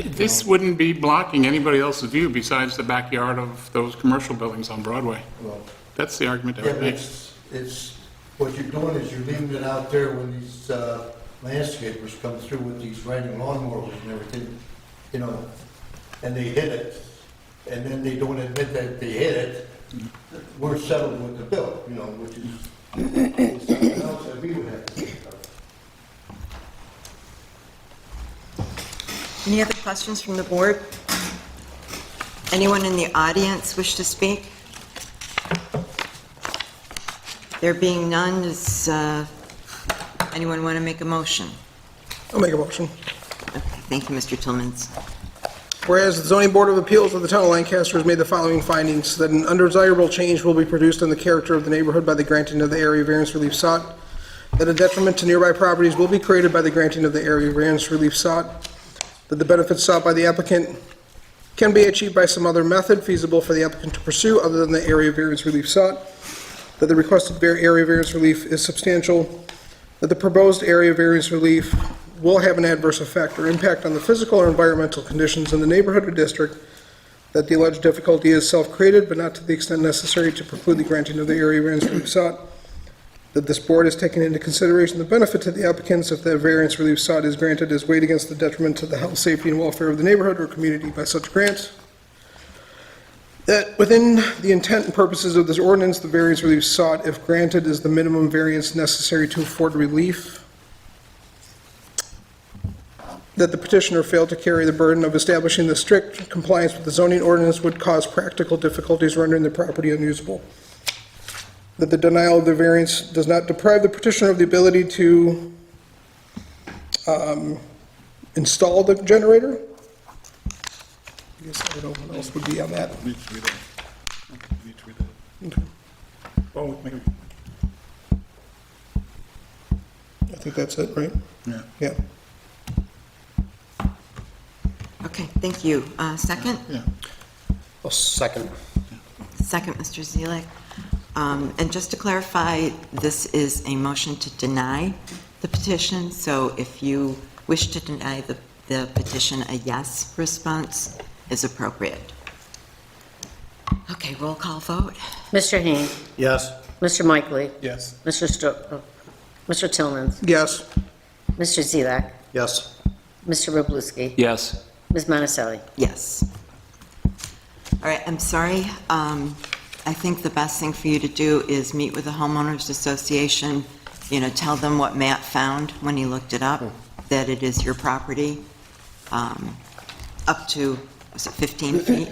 This wouldn't be blocking anybody else's view besides the backyard of those commercial buildings on Broadway. Well, That's the argument I yeah, would but make. it's, what you're doing is you're leaving it out there when these landscapers come through with these riding lawnmowers and everything, and they hit it, and then they don't admit that they hit it. We're settled with the bill, which is something else that we would have to take up. Any other questions from the board? Anyone in the audience wish to speak? There being none, does anyone want to make a motion? I'll make a motion. Okay, thank you, Mr. Tillmans. Whereas the zoning board of appeals of the town of Lancaster has made the following findings, that an undesirable change will be produced in the character of the neighborhood by the granting of the area variance relief sought, that a detriment to nearby properties will be created by the granting of the area variance relief sought, that the benefits sought by the applicant can be achieved by some other method feasible for the applicant to pursue other than the area variance relief sought, that the requested area variance relief is substantial, that the proposed area variance relief will have an adverse effect or impact on the physical or environmental conditions in the neighborhood or district, that the alleged difficulty is self-created but not to the extent necessary to preclude the granting of the area variance relief sought, that this board has taken into consideration the benefit to the applicants if the variance relief sought is granted is weighed against the detriment to the health, safety, and welfare of the neighborhood or community by such grant, that within the intent and purposes of this ordinance, the variance relief sought, if granted, is the minimum variance necessary to afford relief, that the petitioner failed to carry the burden of establishing the strict compliance with the zoning ordinance would cause practical difficulties rendering the property unusable, that the denial of the variance does not deprive the petitioner of the ability to install the generator. I guess I don't know what else would be on that. Oh, maybe. I think that's it, right? Yeah. Yeah. Okay, thank you. Second? Yeah. Well, second. Second, Mr. Zelak. And just to clarify, this is a motion to deny the petition, so if you wish to deny the petition, a yes response is appropriate. Okay, roll call vote. Mr. Hain, Yes. Mr. Mikely, Yes. Mr. Tillmans, Yes. Mr. Zelak, Yes. Mr. Robluski, Yes. Ms. Monticelli. Yes. All right, I'm sorry. I think the best thing for you to do is meet with the homeowners association, tell them what Matt found when he looked it up, that it is your property, up to, was it 15 feet?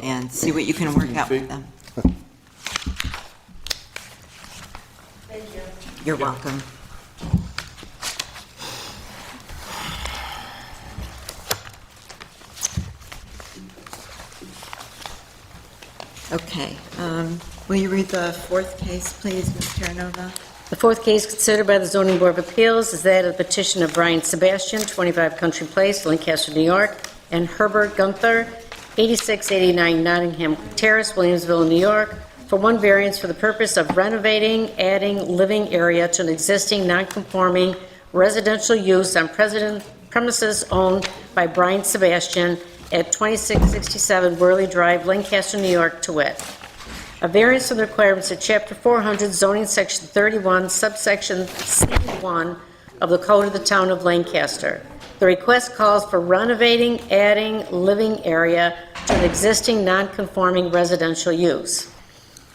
And see what you can work out with them. Thank you. You're welcome. Okay, will you read the fourth case, please, Ms. Terranova? The fourth case considered by the Zoning Board of Appeals is that of the petition of Brian Sebastian, 25 Country Place, Lancaster, New York, and Herbert Gunther, 8689 Nottingham Terrace, Williamsville, New York, for one variance for the purpose of renovating, adding living area to an existing non-conforming residential use on premises owned by Brian Sebastian at 2667 Worley Drive, Lancaster, New York, to wit. A variance from the requirements of Chapter 400, zoning section 31, subsection C1 of the Code of the Town of Lancaster. The request calls for renovating, adding living area to an existing non-conforming residential use.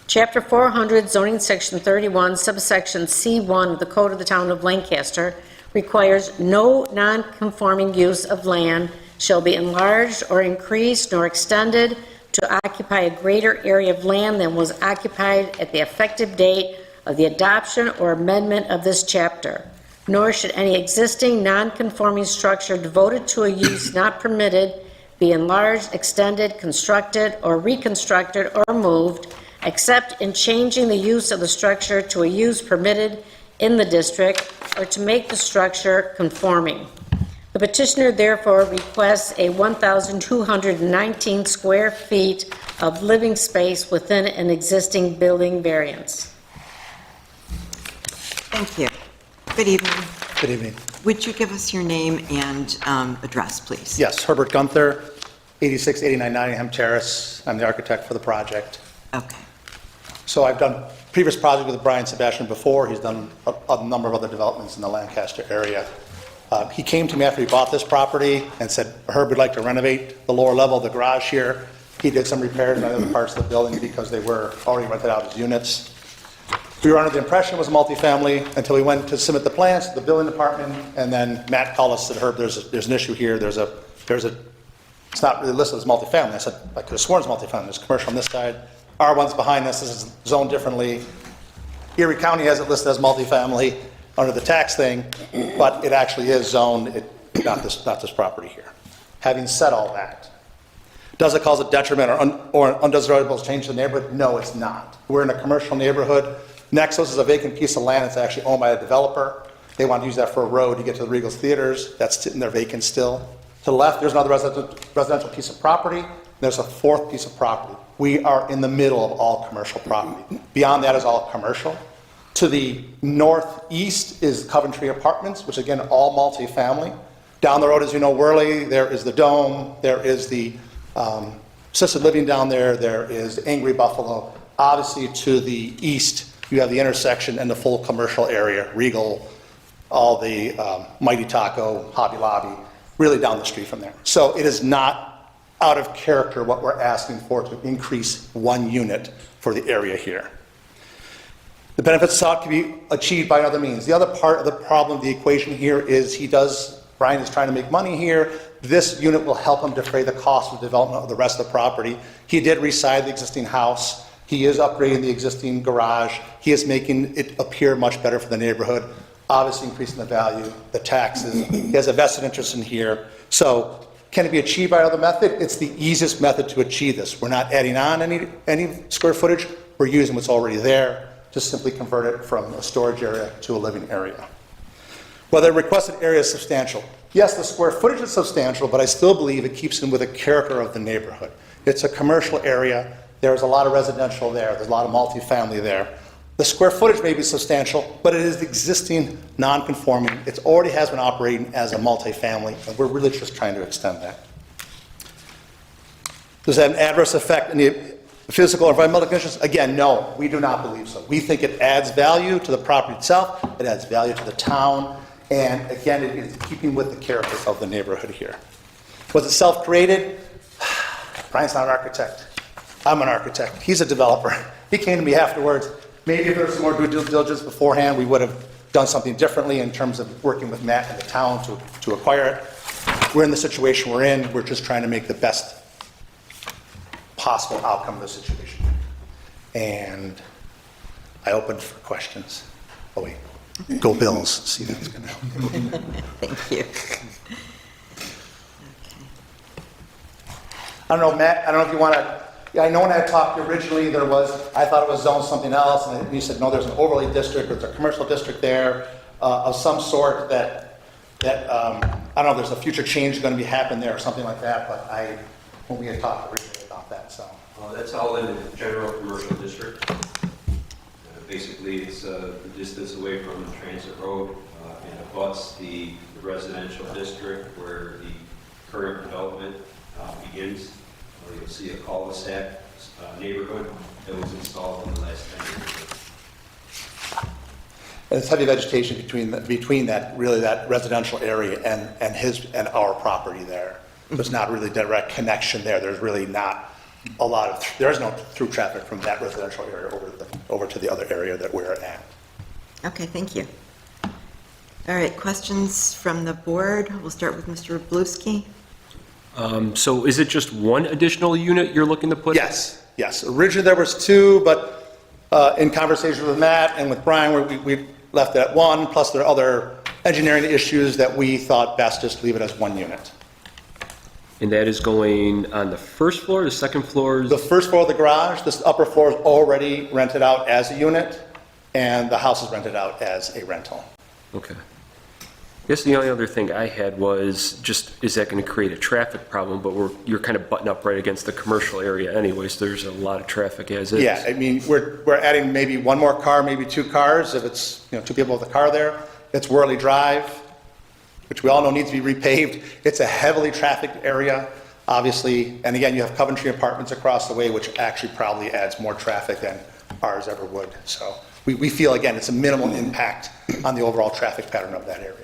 Chapter 400, zoning section 31, subsection C1 of the Code of the Town of Lancaster requires no non-conforming use of land shall be enlarged or increased nor extended to occupy a greater area of land than was occupied at the effective date of the adoption or amendment of this chapter, nor should any existing non-conforming structure devoted to a use not permitted be enlarged, extended, constructed, or reconstructed or moved, except in changing the use of the structure to a use permitted in the district or to make the structure conforming. The petitioner therefore requests a 1,219 square feet of living space within an existing building variance. Thank you. Good evening. Good evening. Would you give us your name and address, please? Yes, Herbert Gunther, 8689 Nottingham Terrace. I'm the architect for the project. Okay. So I've done previous project with Brian Sebastian before. He's done a number of other developments in the Lancaster area. He came to me after he bought this property and said, Herb, we'd like to renovate the lower level of the garage here. He did some repairs on other parts of the building because they were already rented out as units. We were under the impression it was a multifamily until we went to submit the plans to the building department, and then Matt called us and said, Herb, there's an issue here. It's not really listed as multifamily. I said, I could have sworn it's multifamily. There's commercial on this side. R1's behind this. This is zoned differently. Erie County has it listed as multifamily under the tax thing, but it actually is zoned, not this property here. Having said all that, does it cause a detriment or undesirable change to the neighborhood? No, it's not. We're in a commercial neighborhood. Nexus is a vacant piece of land. It's actually owned by a developer. They want to use that for a road to get to the Regal's Theaters. That's sitting there vacant still. To the left, there's another residential piece of property. There's a fourth piece of property. We are in the middle of all commercial property. Beyond that is all commercial. To the northeast is Coventry Apartments, which again, all multifamily. Down the road, as you know, Worley, there is the Dome, there is the assisted living down there, there is Angry Buffalo. Obviously, to the east, you have the intersection and the full commercial area, Regal, all the Mighty Taco, Hobby Lobby, really down the street from there. So it is not out of character what we're asking for to increase one unit for the area here. The benefits sought can be achieved by other means. The other part of the problem of the equation here is Brian is trying to make money here. This unit will help him defray the cost of development of the rest of the property. He did reside the existing house. He is upgrading the existing garage. He is making it appear much better for the neighborhood, obviously increasing the value, the taxes. He has a vested interest in here. So can it be achieved by another method? It's the easiest method to achieve this. We're not adding on any square footage. We're using what's already there. Just simply convert it from a storage area to a living area. Whether the requested area is substantial. Yes, the square footage is substantial, but I still believe it keeps in with the character of the neighborhood. It's a commercial area. There's a lot of residential there. There's a lot of multifamily there. The square footage may be substantial, but it is existing non-conforming. It already has been operating as a multifamily, and we're really just trying to extend that. Does that have an adverse effect in the physical or environmental conditions? Again, no, we do not believe so. We think it adds value to the property itself, it adds value to the town, and again, it is keeping with the character of the neighborhood here. Was it self-created? Brian's not an architect. I'm an architect. He's a developer. He came to me afterwards. Maybe if there was some more due diligence beforehand, we would have done something differently in terms of working with Matt and the town to acquire it. We're in the situation we're in. We're just trying to make the best possible outcome of the situation. And I opened for questions. Oh, wait. Go Bills. See, that's going to help. Thank you. I don't know, Matt, I don't know if you want to, yeah, I know when I talked originally, I thought it was zoned something else, and you said, no, there's an overlay district, or there's a commercial district there, of some sort that, I don't know if there's a future change going to be happening there or something like that, but when we had talked originally about that, so. That's all in the general commercial district. Basically, it's the distance away from the transit road and abuts the residential district where the current development begins. You'll see a cul-de-sac neighborhood that was installed in the last 10 years. And it's heavy vegetation between that, really that residential area and our property there. There's not really direct connection there. There's really not a lot of, there is no through traffic from that residential area over to the other area that we're at. Okay, thank you. All right, questions from the board? We'll start with Mr. Bluski. So is it just one additional unit you're looking to put? Yes. Originally there was two, but in conversation with Matt and with Brian, we left it at one, plus there are other engineering issues that we thought best just leave it as one unit. And that is going on the first floor, the second floor? The first floor of the garage, this upper floor is already rented out as a unit, and the house is rented out as a rental. Okay. I guess the only other thing I had was just, is that going to create a traffic problem? But you're kind of butting up right against the commercial area anyways. There's a lot of traffic as is. Yeah, I mean, we're adding maybe one more car, maybe two cars, if it's, two people with a car there. It's Worley Drive, which we all know needs to be repaved. It's a heavily trafficked area, obviously. And again, you have Coventry Apartments across the way, which actually probably adds more traffic than ours ever would. So we feel, again, it's a minimal impact on the overall traffic pattern of that area.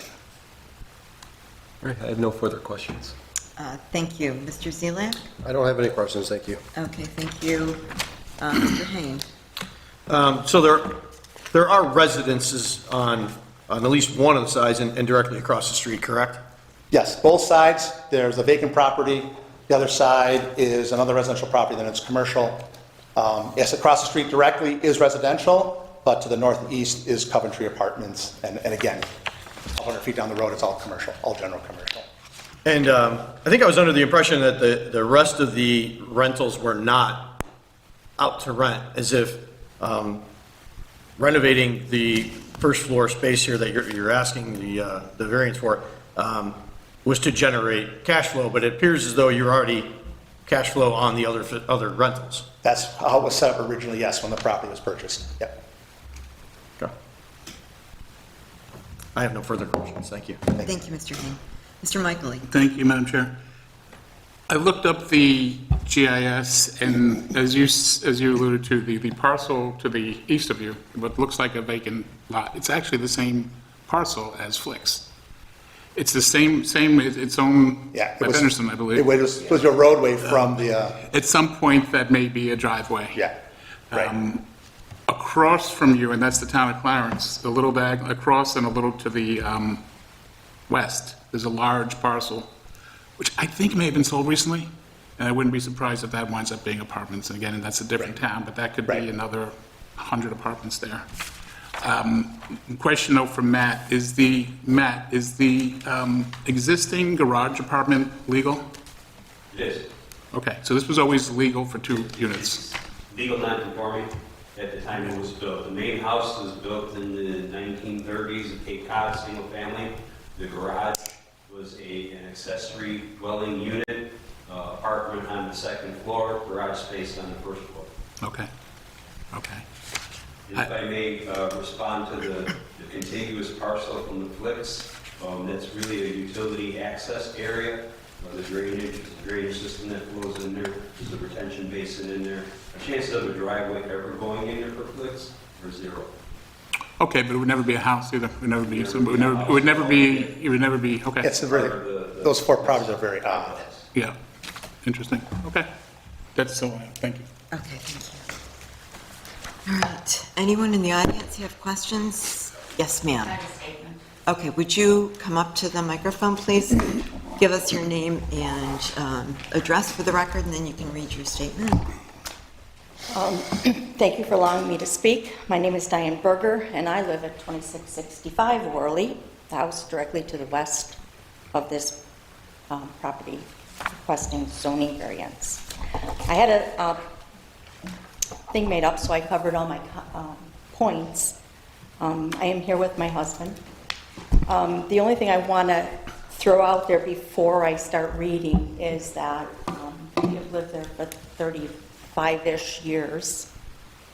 All right, I have no further questions. Thank you. Mr. Zelak? I don't have any questions, thank you. Okay, thank you. Mr. Hain? So there are residences on at least one of the sides and directly across the street, correct? Yes, both sides. There's a vacant property. The other side is another residential property, then it's commercial. Yes, across the street directly is residential, but to the northeast is Coventry Apartments. And again, 100 feet down the road, it's all commercial, all general commercial. And I think I was under the impression that the rest of the rentals were not out to rent, as if renovating the first floor space here that you're asking the variance for was to generate cash flow, but it appears as though you're already cash flow on the other rentals. That's how it was set up originally, yes, when the property was purchased. Yep. Okay. I have no further questions. Thank you. Thank you, Mr. Hain. Mr. Michaeli? Thank you, Madam Chair. I looked up the GIS, and as you alluded to, the parcel to the east of you, what looks like a vacant lot, it's actually the same parcel as Flicks. It's the same, its own, Yeah. by Benderson, I believe. It was a roadway from the, At some point, that may be a driveway. yeah, right. Across from you, and that's the town of Clarence, a little bag across and a little to the west, there's a large parcel, which I think may have been sold recently, and I wouldn't be surprised if that winds up being apartments. And again, and that's a different town, but that could be Right. another 100 apartments there. Question though from Matt, is the existing garage apartment legal? It is. Okay, so this was always legal for 2 units. Legal non-conforming at the time it was built. The main house was built in the 1930s in Cape Cod, single family. The garage was an accessory dwelling unit, apartment on the second floor, garage space on the first floor. Okay, okay. If I may respond to the contiguous parcel from the Flicks, that's really a utility access area. The drainage system that flows in there, there's a retention basin in there. A chance of a driveway ever going in there for Flicks are 0. Okay, but it would never be a house either. It would never be, it would never be, okay. It's a really, those 4 properties are very odd. Yeah, interesting. Okay. That's all I have. Thank you. Okay, thank you. All right, anyone in the audience have questions? Yes, ma'am. Okay, would you come up to the microphone, please? Give us your name and address for the record, and then you can read your statement. Thank you for allowing me to speak. My name is Diane Berger, and I live at 2665 Worley, the house directly to the west of this property requesting zoning variance. I had a thing made up, so I covered all my points. I am here with my husband. The only thing I want to throw out there before I start reading is that we have lived there for 35-ish years.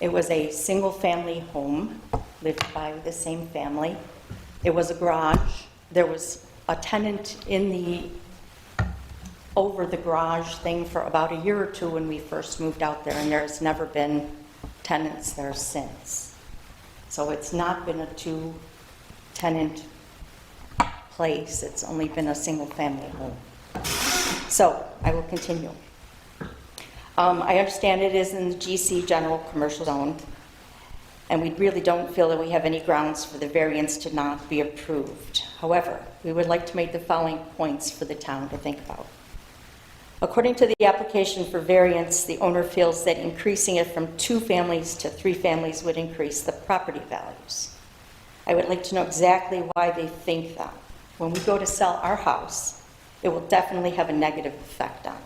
It was a single-family home, lived by the same family. It was a garage. There was a tenant in the over the garage thing for about a year or two when we first moved out there, and there's never been tenants there since. So it's not been a two-tenant place. It's only been a single-family home. So I will continue. I understand it is in the GC General Commercial Zone, and we really don't feel that we have any grounds for the variance to not be approved. However, we would like to make the following points for the town to think about. According to the application for variance, the owner feels that increasing it from 2 families to 3 families would increase the property values. I would like to know exactly why they think that. When we go to sell our house, it will definitely have a negative effect on it.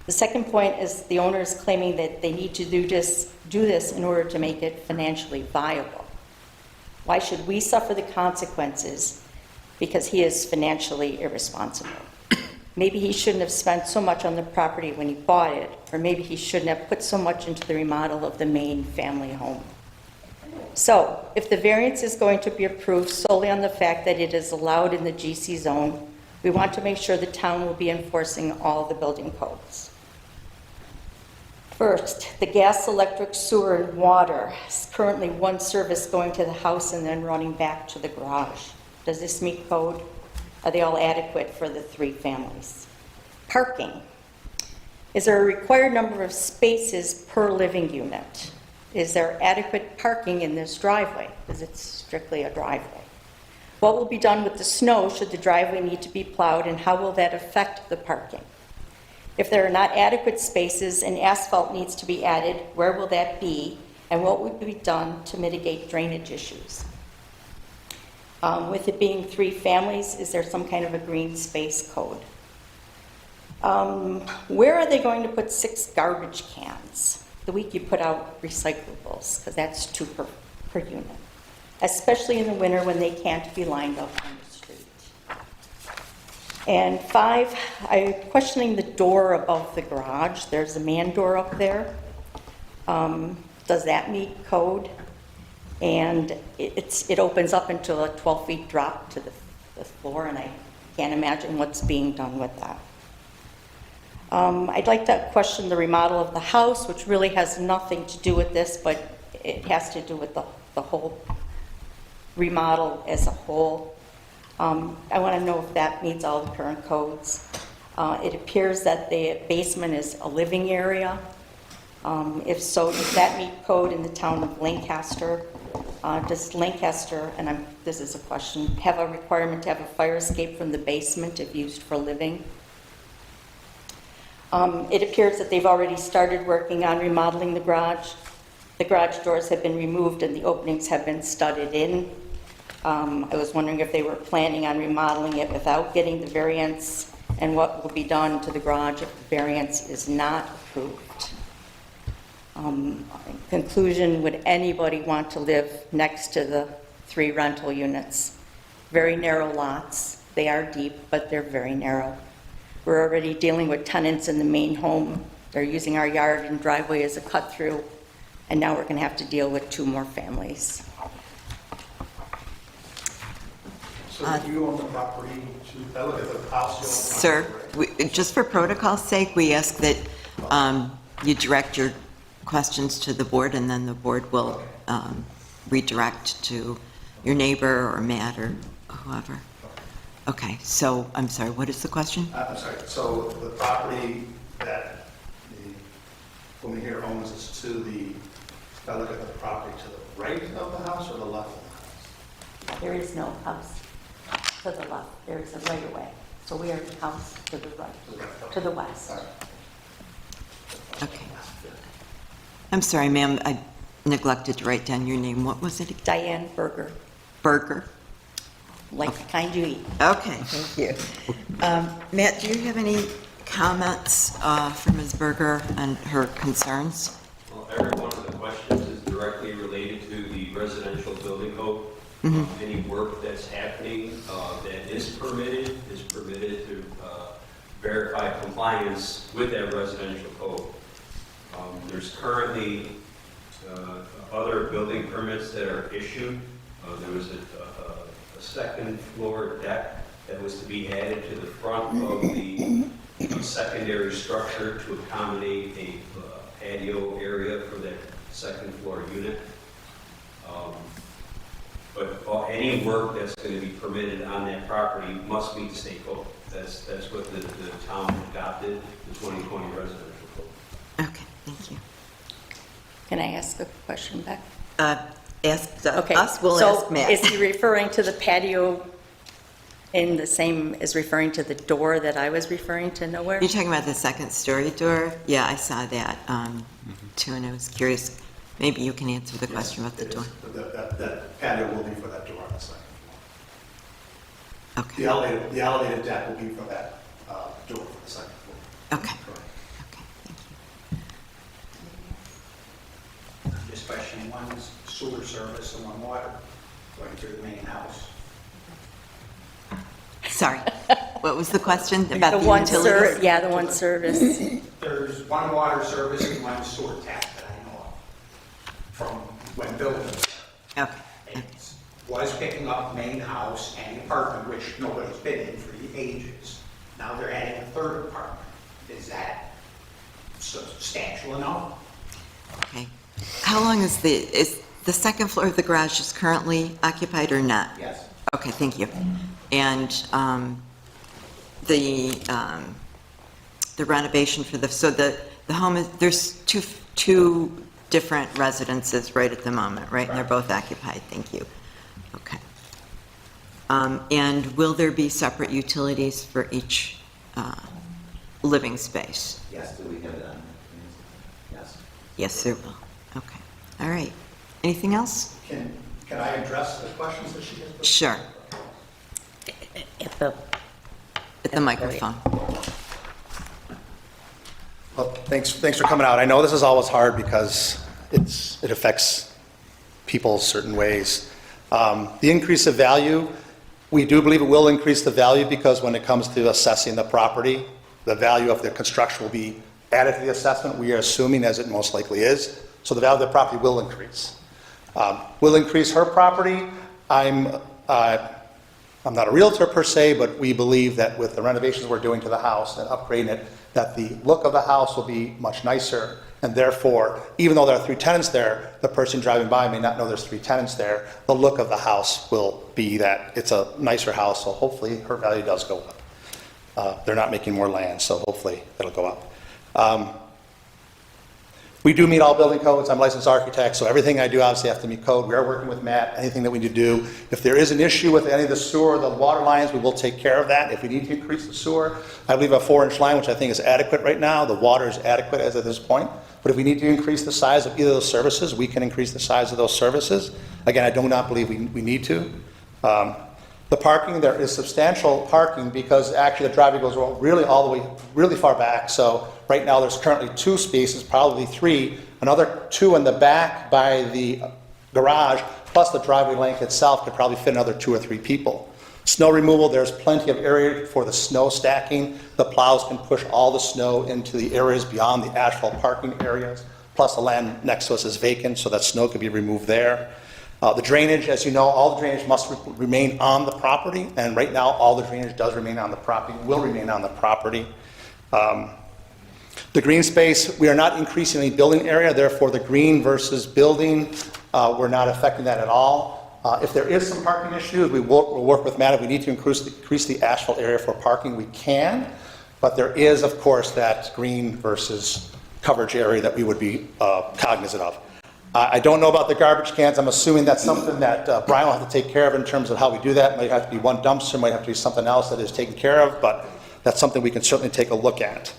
The second point is the owner is claiming that they need to do this in order to make it financially viable. Why should we suffer the consequences because he is financially irresponsible? Maybe he shouldn't have spent so much on the property when he bought it, or maybe he shouldn't have put so much into the remodel of the main family home. So, if the variance is going to be approved solely on the fact that it is allowed in the GC zone, we want to make sure the town will be enforcing all the building codes. First, the gas, electric, sewer, and water is currently one service going to the house and then running back to the garage. Does this meet code? Are they all adequate for the 3 families? Parking. Is there a required number of spaces per living unit? Is there adequate parking in this driveway? Because it's strictly a driveway. What will be done with the snow should the driveway need to be plowed, and how will that affect the parking? If there are not adequate spaces and asphalt needs to be added, where will that be, and what will be done to mitigate drainage issues? With it being 3 families, is there some kind of a green space code? Where are they going to put 6 garbage cans the week you put out recyclables? Because that's 2 per unit, especially in the winter when they can't be lined up on the street. And 5, I'm questioning the door above the garage. There's a man door up there. Does that meet code? And it opens up into a 12-feet drop to the floor, and I can't imagine what's being done with that. I'd like to question the remodel of the house, which really has nothing to do with this, but it has to do with the whole remodel as a whole. I want to know if that meets all the current codes. It appears that the basement is a living area. If so, does that meet code in the town of Lancaster? Does Lancaster, and this is a question, have a requirement to have a fire escape from the basement if used for living? It appears that they've already started working on remodeling the garage. The garage doors have been removed and the openings have been studded in. I was wondering if they were planning on remodeling it without getting the variance, and what will be done to the garage if the variance is not approved. In conclusion, would anybody want to live next to the 3 rental units? Very narrow lots. They are deep, but they're very narrow. We're already dealing with tenants in the main home. They're using our yard and driveway as a cut-through, and now we're going to have to deal with 2 more families. So you own the property, I look at the house. Sir, just for protocol's sake, we ask that you direct your questions to the board, and then the board will redirect to your neighbor or Matt or whoever. Okay, so, I'm sorry, what is the question? I'm sorry, so the property that woman here owns this to the, if I look at the property to the right of the house or the left of the house? There is no house to the left, there is a right-of-way. So we are the house to the right, to the west. Okay. I'm sorry, ma'am, I neglected to write down your name. What was it? Diane Berger, Berger? like the kind you eat. Okay, thank you. Matt, do you have any comments from Ms. Berger and her concerns? Well, every one of the questions is directly related to the residential building code. Any work that's happening that is permitted to verify compliance with that residential code. There's currently other building permits that are issued. There was a second floor deck that was to be added to the front of the secondary structure to accommodate a patio area for that second floor unit. But any work that's going to be permitted on that property must meet the state code. That's what the town adopted, the 2020 residential code. Okay, thank you. Can I ask a question back? Ask Okay. us, we'll so ask Matt. is he referring to the patio in the same, as referring to the door that I was referring to nowhere? You're talking about the second story door? Yeah, I saw that too, and I was curious. Maybe you can answer the question about the door. That patio will be for that door on the second floor. Okay, The elevated deck will be for that door for the second floor. okay, Correct. okay, thank you. Just question, one is sewer service and one water going through the main house. Sorry, what was the question The about the one utilities? yeah, the one service. There's one water service and one sewer tap that I know of from when building. Okay, It was picking up main house and apartment, which nobody's been in for the ages. Now they're adding a third apartment. Is that substantial enough? okay. How long is the second floor of the garage is currently occupied or not? Yes. Okay, thank you. And the renovation for so the home is, there's two different residences right at the moment, right? And they're both occupied, thank you. Okay. And will there be separate utilities for each living space? Yes, do we have that? Yes. Yes, there will. Okay, all right. Anything else? Can I address the questions that she has? Sure, At the, at the microphone. Well, thanks for coming out. I know this is always hard because it affects people certain ways. The increase of value, we do believe it will increase the value because when it comes to assessing the property, the value of the construction will be added to the assessment. We are assuming, as it most likely is, so the value of the property will increase. Will increase her property. I'm not a realtor per se, but we believe that with the renovations we're doing to the house and upgrading it, that the look of the house will be much nicer, and therefore, even though there are 3 tenants there, the person driving by may not know there's 3 tenants there. The look of the house will be that it's a nicer house, so hopefully her value does go up. They're not making more land, so hopefully it'll go up. We do meet all building codes. I'm a licensed architect, so everything I do obviously have to meet code. We are working with Matt, anything that we need to do. If there is an issue with any of the sewer, the water lines, we will take care of that. If we need to increase the sewer, I believe a 4-inch line, which I think is adequate right now. The water is adequate as of this point. But if we need to increase the size of either of those services, we can increase the size of those services. Again, I do not believe we need to. The parking, there is substantial parking because actually the driveway goes really all the way, really far back. So right now there's currently 2 spaces, probably 3, another 2 in the back by the garage, plus the driveway length itself could probably fit another 2 or 3 people. Snow removal, there's plenty of area for the snow stacking. The plows can push all the snow into the areas beyond the asphalt parking areas. Plus the land next to us is vacant, so that snow could be removed there. The drainage, as you know, all the drainage must remain on the property, and right now all the drainage does remain on the property, will remain on the property. The green space, we are not increasing any building area, therefore the green versus building, we're not affecting that at all. If there is some parking issues, we'll work with Matt. If we need to increase the asphalt area for parking, we can, but there is, of course, that green versus coverage area that we would be cognizant of. I don't know about the garbage cans. I'm assuming that's something that Brian will have to take care of in terms of how we do that. Might have to be one dumpster, might have to be something else that is taken care of, but that's something we can certainly take a look at.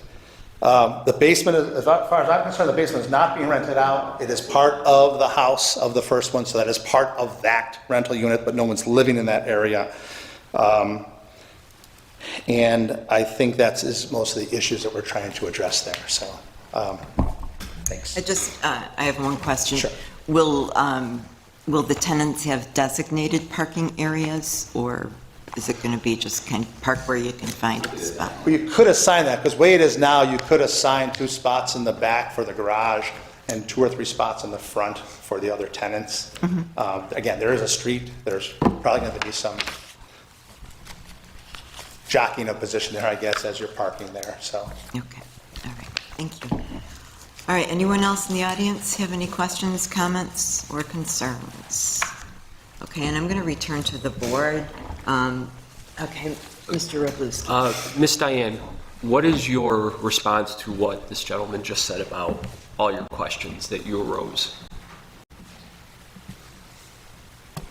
The basement, as far as I'm concerned, the basement is not being rented out. It is part of the house of the first one, so that is part of that rental unit, but no one's living in that area. And I think that's is most of the issues that we're trying to address there, so, thanks. I have one question. Sure. Will the tenants have designated parking areas, or is it going to be just kind of park where you can find a spot? Well, you could assign that, because the way it is now, you could assign 2 spots in the back for the garage and 2 or 3 spots in the front for the other tenants. Again, there is a street, there's probably going to be some jockeying of position there, I guess, as you're parking there, so. Okay, all right, thank you. All right, anyone else in the audience have any questions, comments, or concerns? Okay, and I'm going to return to the board. Okay, Mr. Robluski. Ms. Diane, what is your response to what this gentleman just said about all your questions that you arose?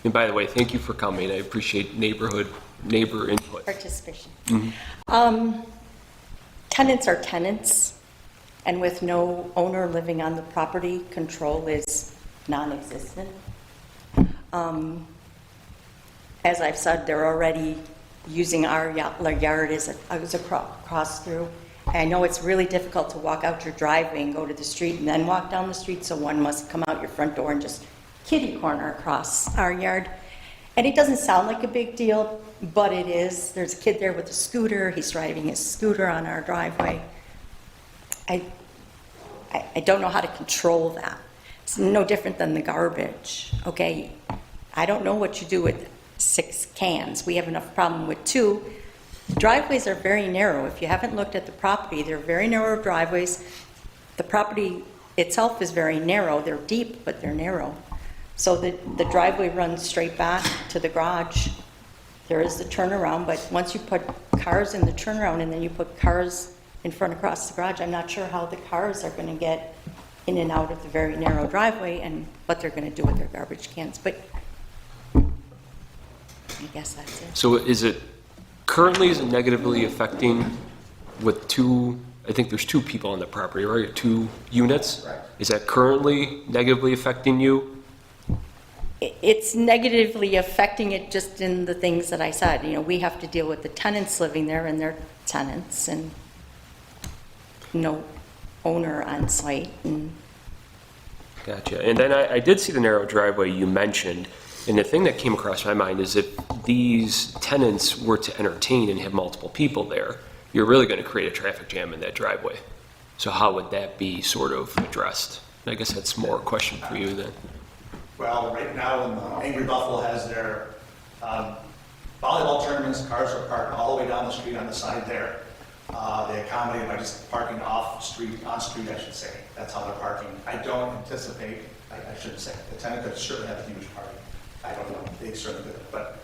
And by the way, thank you for coming. I appreciate neighbor input. Participation. Tenants are tenants, and with no owner living on the property, control is non-existent. As I've said, they're already using our yard as a cross-through. I know it's really difficult to walk out your driveway and go to the street and then walk down the street, so one must come out your front door and just kitty corner across our yard. And it doesn't sound like a big deal, but it is. There's a kid there with a scooter. He's driving his scooter on our driveway. I don't know how to control that. It's no different than the garbage, okay? I don't know what you do with 6 cans. We have enough problem with 2. Driveways are very narrow. If you haven't looked at the property, they're very narrow driveways. The property itself is very narrow. They're deep, but they're narrow. So the driveway runs straight back to the garage. There is the turnaround, but once you put cars in the turnaround and then you put cars in front across the garage, I'm not sure how the cars are going to get in and out of the very narrow driveway and what they're going to do with their garbage cans. But I guess that's it. So is it negatively affecting with 2, I think there's 2 people on the property, right? 2 units? Right. Is that currently negatively affecting you? It's negatively affecting it just in the things that I said. You know, we have to deal with the tenants living there and their tenants and no owner on site. And Gotcha. And then I did see the narrow driveway you mentioned, and the thing that came across my mind is if these tenants were to entertain and have multiple people there, you're really going to create a traffic jam in that driveway. So how would that be sort of addressed? I guess that's more a question for you then. Well, right now, when Angry Buffalo has their volleyball tournaments, cars are parked all the way down the street on the side there. They accommodate by just parking on street, I should say. That's how they're parking. I don't anticipate, I shouldn't say, the tenant could certainly have a huge party. I don't know, they certainly could, but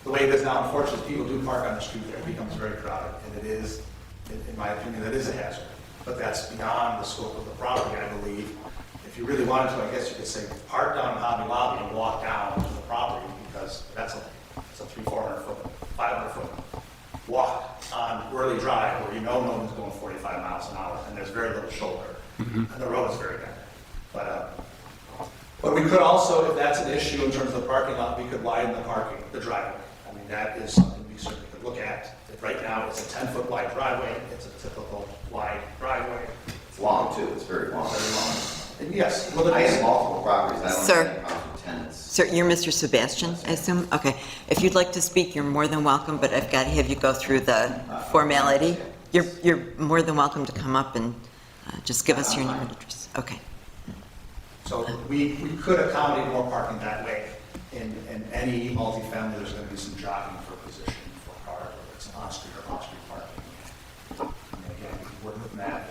the way it is now, unfortunately, people do park on the street there. It becomes very crowded, and it is, in my opinion, it is a hazard. But that's beyond the scope of the property, I believe. If you really wanted to, I guess you could say, park down in Hobby Lobby and walk down to the property, because that's a 300-400 foot, 500 foot walk on Worley Drive, where you know no one's going 45 miles an hour, and there's very little shoulder, and the road is very bad. But we could also, if that's an issue in terms of the parking lot, we could widen the driveway. I mean, that is something we certainly could look at. Right now, it's a 10-foot wide driveway. It's a typical wide driveway. It's long, too. It's very long. Very long. And yes. I have multiple properties. I don't Sir. have any problems with tenants. Sir, you're Mr. Sebastian, I assume? Okay. If you'd like to speak, you're more than welcome, but I've got to have you go through the formality. You're more than welcome to come up and just give us your name and address. Okay. So we could accommodate more parking that way. In any multifamily, there's going to be some jockeying for position for cars, whether it's on-street or off-street parking. And again, we can work with that.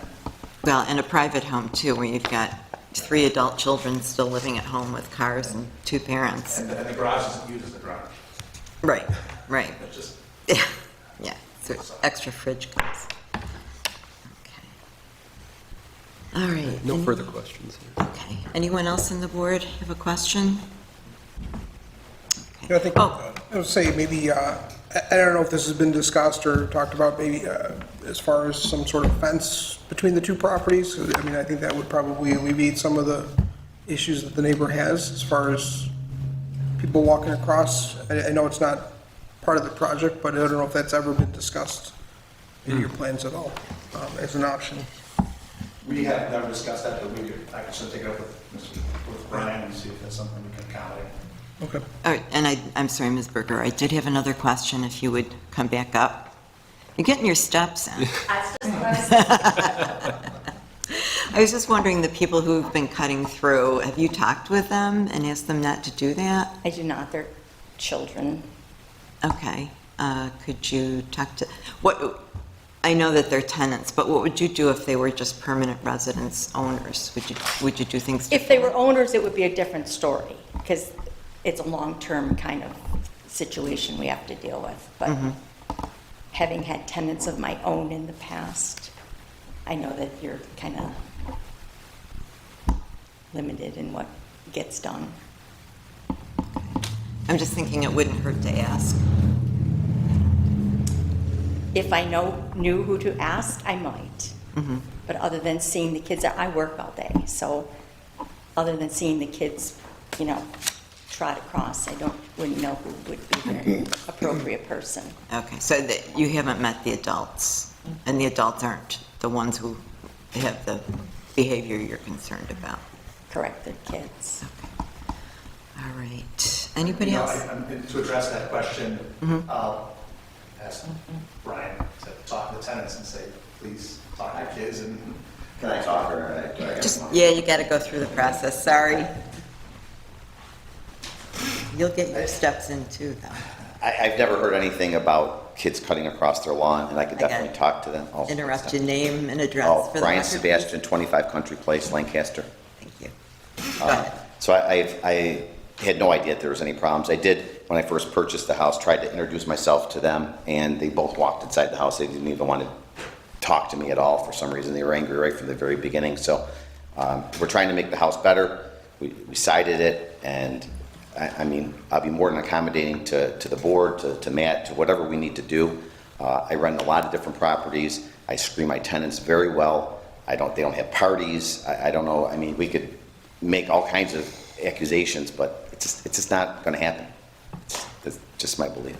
Well, and a private home, too, where you've got 3 adult children still living at home with cars and 2 parents. And the garage isn't used as a garage. Right. It's just, Yeah, so extra fridge comes. Okay. All right. No further questions. Okay. Anyone else on the board have a question? I think, I would say maybe, I don't know if this has been discussed or talked about, maybe as far as some sort of fence between the two properties. I mean, I think that would probably alleviate some of the issues that the neighbor has as far as people walking across. I know it's not part of the project, but I don't know if that's ever been discussed in your plans at all, as an option. We have never discussed that, but I can still take it up with Brian and see if that's something we can accommodate. Okay. All right, and I'm sorry, Ms. Berger, I did have another question, if you would come back up. You're getting your steps in. I was just wondering, the people who've been cutting through, have you talked with them and asked them not to do that? I do not, they're children. Okay, could you talk to, I know that they're tenants, but what would you do if they were just permanent residence owners? Would you do things? If they were owners, it would be a different story, because it's a long-term kind of situation we have to deal with. But having had tenants of my own in the past, I know that you're kind of limited in what gets done. I'm just thinking it wouldn't hurt to ask. If I knew who to ask, I might. But other than seeing the kids, I work all day, so other than seeing the kids, trot across, wouldn't know who would be the appropriate person. Okay, so that you haven't met the adults, and the adults aren't the ones who have the behavior you're concerned about? Correct, the kids. All right. Anybody else? To address that question, I'll ask Brian to talk to the tenants and say, please talk to the kids and. Can I talk or? Yeah, you got to go through the process, sorry. You'll get your steps in too, though. I've never heard anything about kids cutting across their lawn, and I could I got definitely it. talk to them. Also. Interrupt your name and address Oh, for the Brian record, Sebastian, 25 Country Place, Lancaster. Thank you. Go ahead. So I had no idea that there was any problems. I did, when I first purchased the house, tried to introduce myself to them, and they both walked inside the house. They didn't even want to talk to me at all for some reason. They were angry right from the very beginning. So we're trying to make the house better. We sided it, and I mean, I'll be more than accommodating to the board, to Matt, to whatever we need to do. I run a lot of different properties. I screen my tenants very well. They don't have parties. I don't know. I mean, we could make all kinds of accusations, but it's just not going to happen. It's just my belief.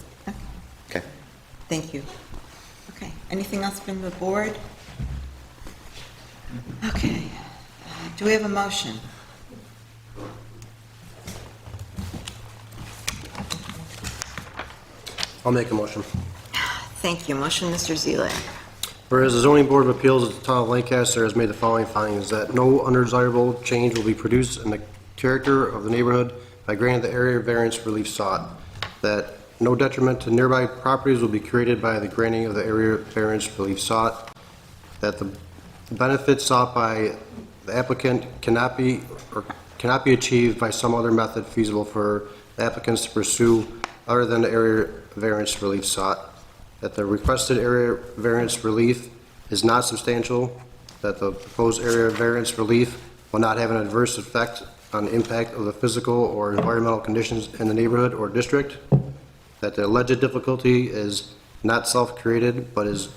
Okay. Thank you. Okay, anything else from the board? Okay, do we have a motion? I'll make a motion. Thank you. Motion, Mr. Zelak. Whereas the zoning board of appeals of the town of Lancaster has made the following findings, that no undesirable change will be produced in the character of the neighborhood by granting the area variance relief sought, that no detriment to nearby properties will be created by the granting of the area variance relief sought, that the benefits sought by the applicant cannot be achieved by some other method feasible for the applicants to pursue other than the area variance relief sought, that the requested area variance relief is not substantial, that the proposed area variance relief will not have an adverse effect on the impact of the physical or environmental conditions in the neighborhood or district, that the alleged difficulty is not self-created, but is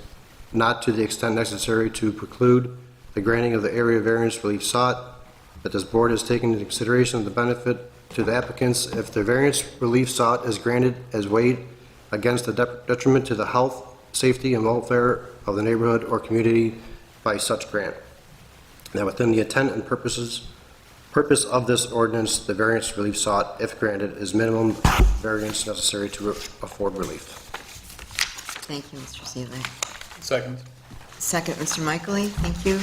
not to the extent necessary to preclude the granting of the area variance relief sought, that this board has taken into consideration the benefit to the applicants if the variance relief sought is granted as weighed against the detriment to the health, safety, and welfare of the neighborhood or community by such grant. That within the intent and purpose of this ordinance, the variance relief sought, if granted, is minimum variance necessary to afford relief. Thank you, Mr. Zelak. Second. Second, Mr. Michaely. Thank you.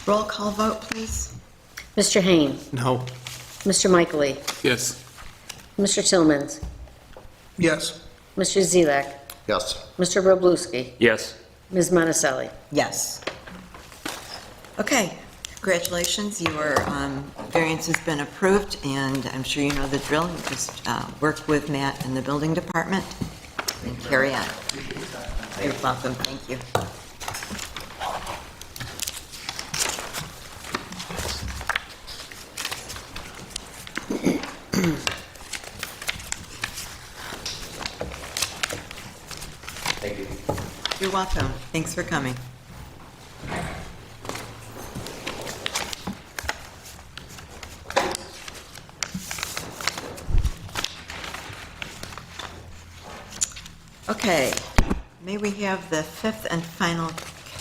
Roll call vote, please. Mr. Hain. No. Mr. Michaely. Yes. Mr. Tillmans. Yes. Mr. Zelak. Yes. Mr. Roblewski. Yes. Ms. Monticelli. Yes. Okay, congratulations. Your variance has been approved, and I'm sure you know the drill. You just work with Matt in the building department and carry on. You're welcome. Thank you. Thank you. You're welcome. Thanks for coming. Okay, may we have the fifth and final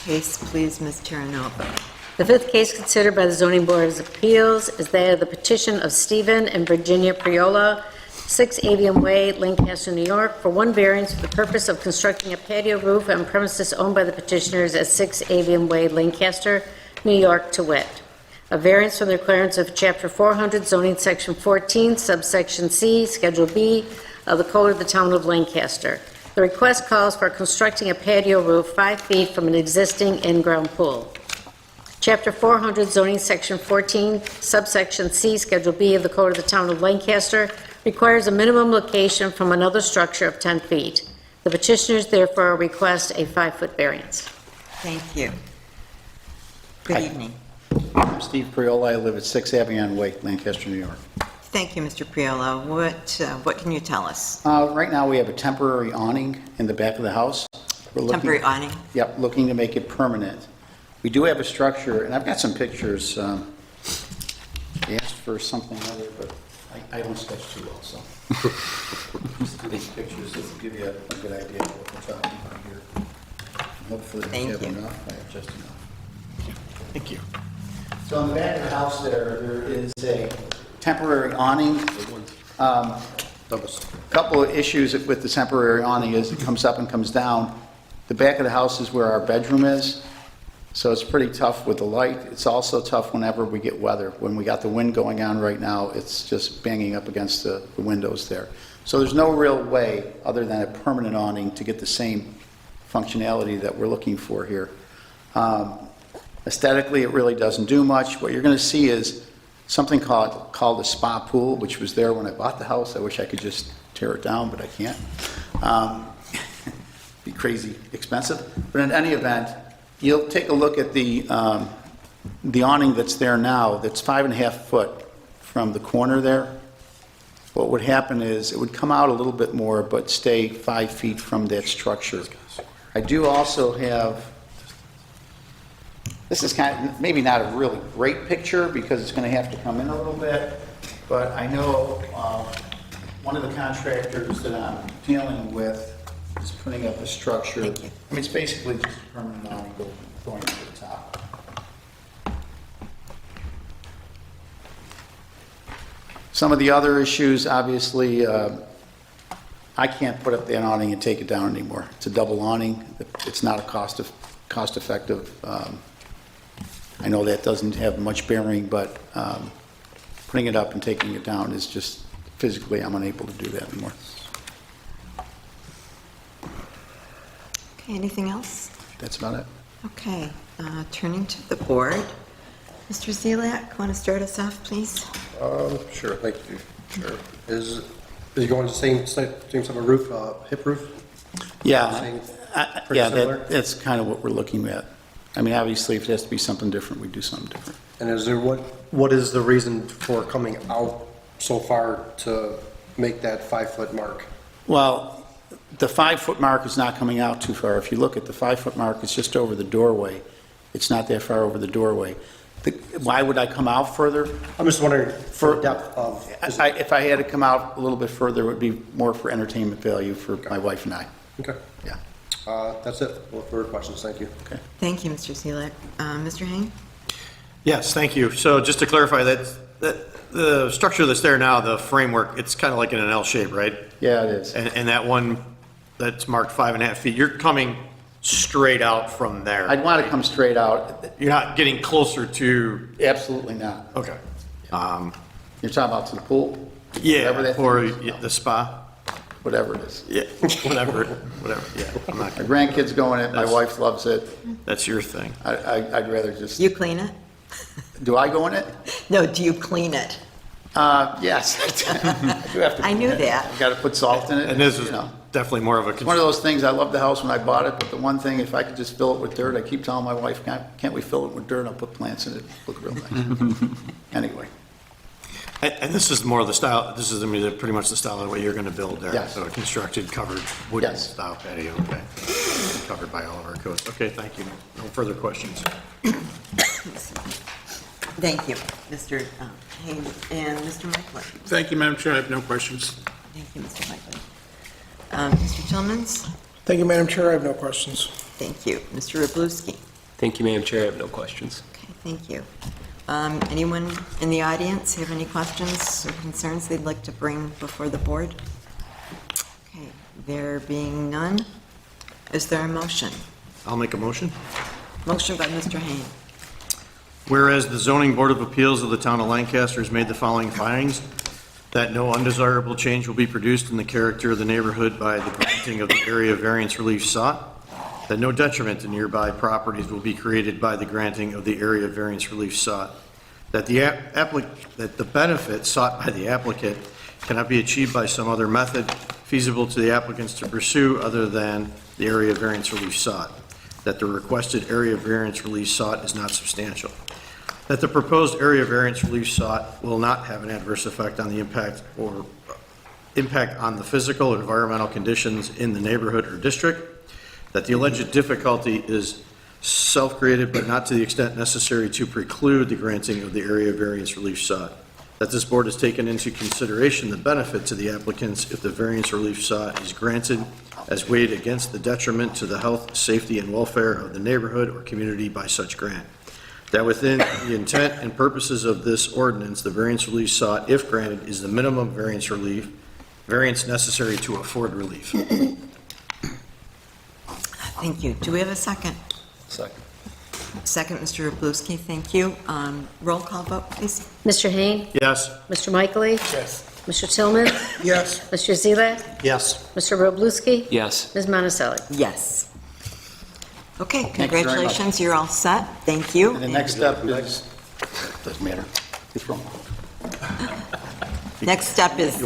case, please, Ms. Terranova? The fifth case considered by the Zoning Board of Appeals is that of the petition of Stephen and Virginia Priola, 6 Avian Way, Lancaster, New York, for one variance for the purpose of constructing a patio roof on premises owned by the petitioners at 6 Avian Way, Lancaster, New York, to wit. A variance from the requirements of Chapter 400, zoning Section 14, subsection C, Schedule B of the Code of the Town of Lancaster. The request calls for constructing a patio roof 5 feet from an existing in-ground pool. Chapter 400, zoning Section 14, subsection C, Schedule B of the Code of the Town of Lancaster requires a minimum location from another structure of 10 feet. The petitioners therefore request a 5-foot variance. Thank you. Good evening. I'm Steve Priola. I live at 6 Avion Way, Lancaster, New York. Thank you, Mr. Priola. What can you tell us? Right now, we have a temporary awning in the back of the house. We're looking- Temporary awning? Yep, looking to make it permanent. We do have a structure, and I've got some pictures. They asked for something other, but I don't sketch too well, so. Just do these pictures, this will give you a good idea of what we're talking about here. Hopefully, we have enough. I have just enough. Thank you. So in the back of the house there is a temporary awning. Couple of issues with the temporary awning is it comes up and comes down. The back of the house is where our bedroom is, so it's pretty tough with the light. It's also tough whenever we get weather. When we got the wind going on right now, it's just banging up against the windows there. So there's no real way, other than a permanent awning, to get the same functionality that we're looking for here. Aesthetically, it really doesn't do much. What you're going to see is something called a spa pool, which was there when I bought the house. I wish I could just tear it down, but I can't. Be crazy expensive. But in any event, you'll take a look at the awning that's there now, that's 5.5 foot from the corner there. What would happen is it would come out a little bit more, but stay 5 feet from that structure. I do also have, this is kind of, maybe not a really great picture because it's going to have to come in a little bit, but I know one of the contractors that I'm dealing with is putting up a structure. I mean, it's basically just a permanent awning going to the top. Some of the other issues, obviously, I can't put up that awning and take it down anymore. It's a double awning. It's not a cost-effective. I know that doesn't have much bearing, but putting it up and taking it down is just physically, I'm unable to do that anymore. Okay, anything else? That's about it. Okay, turning to the board. Mr. Zelak, want to start us off, please? Sure, thank you. Sure. Is he going to the same type of roof, hip roof? Yeah, Pretty similar? that's kind of what we're looking at. I mean, obviously, if it has to be something different, we do something different. And is there, what is the reason for coming out so far to make that 5-foot mark? Well, the 5-foot mark is not coming out too far. If you look at the 5-foot mark, it's just over the doorway. It's not that far over the doorway. Why would I come out further? I'm just wondering for depth of. If I had to come out a little bit further, it would be more for entertainment value for my wife and I. Okay. Yeah. That's it. No further questions. Thank you. Okay. Thank you, Mr. Zelak. Mr. Hang? Yes, thank you. So just to clarify, that the structure that's there now, the framework, it's kind of like in an L shape, right? Yeah, it is. And that one that's marked 5.5 feet, you're coming straight out from there. I'd want to come straight out. You're not getting closer to... Absolutely not. Okay. You're talking about to the pool? Yeah, Whatever that or thing is? the spa? Whatever it is. Yeah, whatever, yeah. I'm not My grandkids go in it, my wife loves it. That's your thing. I'd rather just... You clean it? Do I go in it? No, do you clean it? Yes. I do have to. I knew that. I've got to put salt in it. And this is you know. definitely more of a... It's one of those things, I love the house when I bought it, but the one thing, if I could just fill it with dirt, I keep telling my wife, can't we fill it with dirt? I'll put plants in it, look real nice. Anyway. And this is more of the style, this is, I mean, pretty much the style of what you're going to build there? Yes. So a constructed, covered, wooden Yes. style patio, okay. Covered by all of our codes. Okay, thank you. No further questions. Thank you, Mr. Haynes and Mr. Michael. Thank you, Madam Chair, I have no questions. Thank you, Mr. Michael. Mr. Tillmans? Thank you, Madam Chair, I have no questions. Thank you. Mr. Robluski? Thank you, Madam Chair, I have no questions. Okay, thank you. Anyone in the audience have any questions or concerns they'd like to bring before the board? Okay, there being none, is there a motion? I'll make a motion. Motion by Mr. Haynes. Whereas the zoning board of appeals of the town of Lancaster has made the following findings, that no undesirable change will be produced in the character of the neighborhood by the granting of the area variance relief sought, that no detriment to nearby properties will be created by the granting of the area variance relief sought, that the benefit sought by the applicant cannot be achieved by some other method feasible to the applicants to pursue other than the area variance relief sought, that the requested area variance relief sought is not substantial, that the proposed area variance relief sought will not have an adverse effect on the impact on the physical or environmental conditions in the neighborhood or district, that the alleged difficulty is self-created but not to the extent necessary to preclude the granting of the area variance relief sought, that this board has taken into consideration the benefit to the applicants if the variance relief sought is granted as weighed against the detriment to the health, safety, and welfare of the neighborhood or community by such grant, that within the intent and purposes of this ordinance, the variance relief sought, if granted, is the minimum variance necessary to afford relief. Thank you. Do we have a second? Second. Second, Mr. Robluski, thank you. Roll call vote, please. Mr. Hain? Yes. Mr. Michaely? Yes. Mr. Tillman? Yes. Mr. Zelat? Yes. Mr. Robluski? Yes. Ms. Monticelli? Yes. Okay, you very much. congratulations, you're all set. Thank you. And the next step is, doesn't matter. Just wrong. Next step is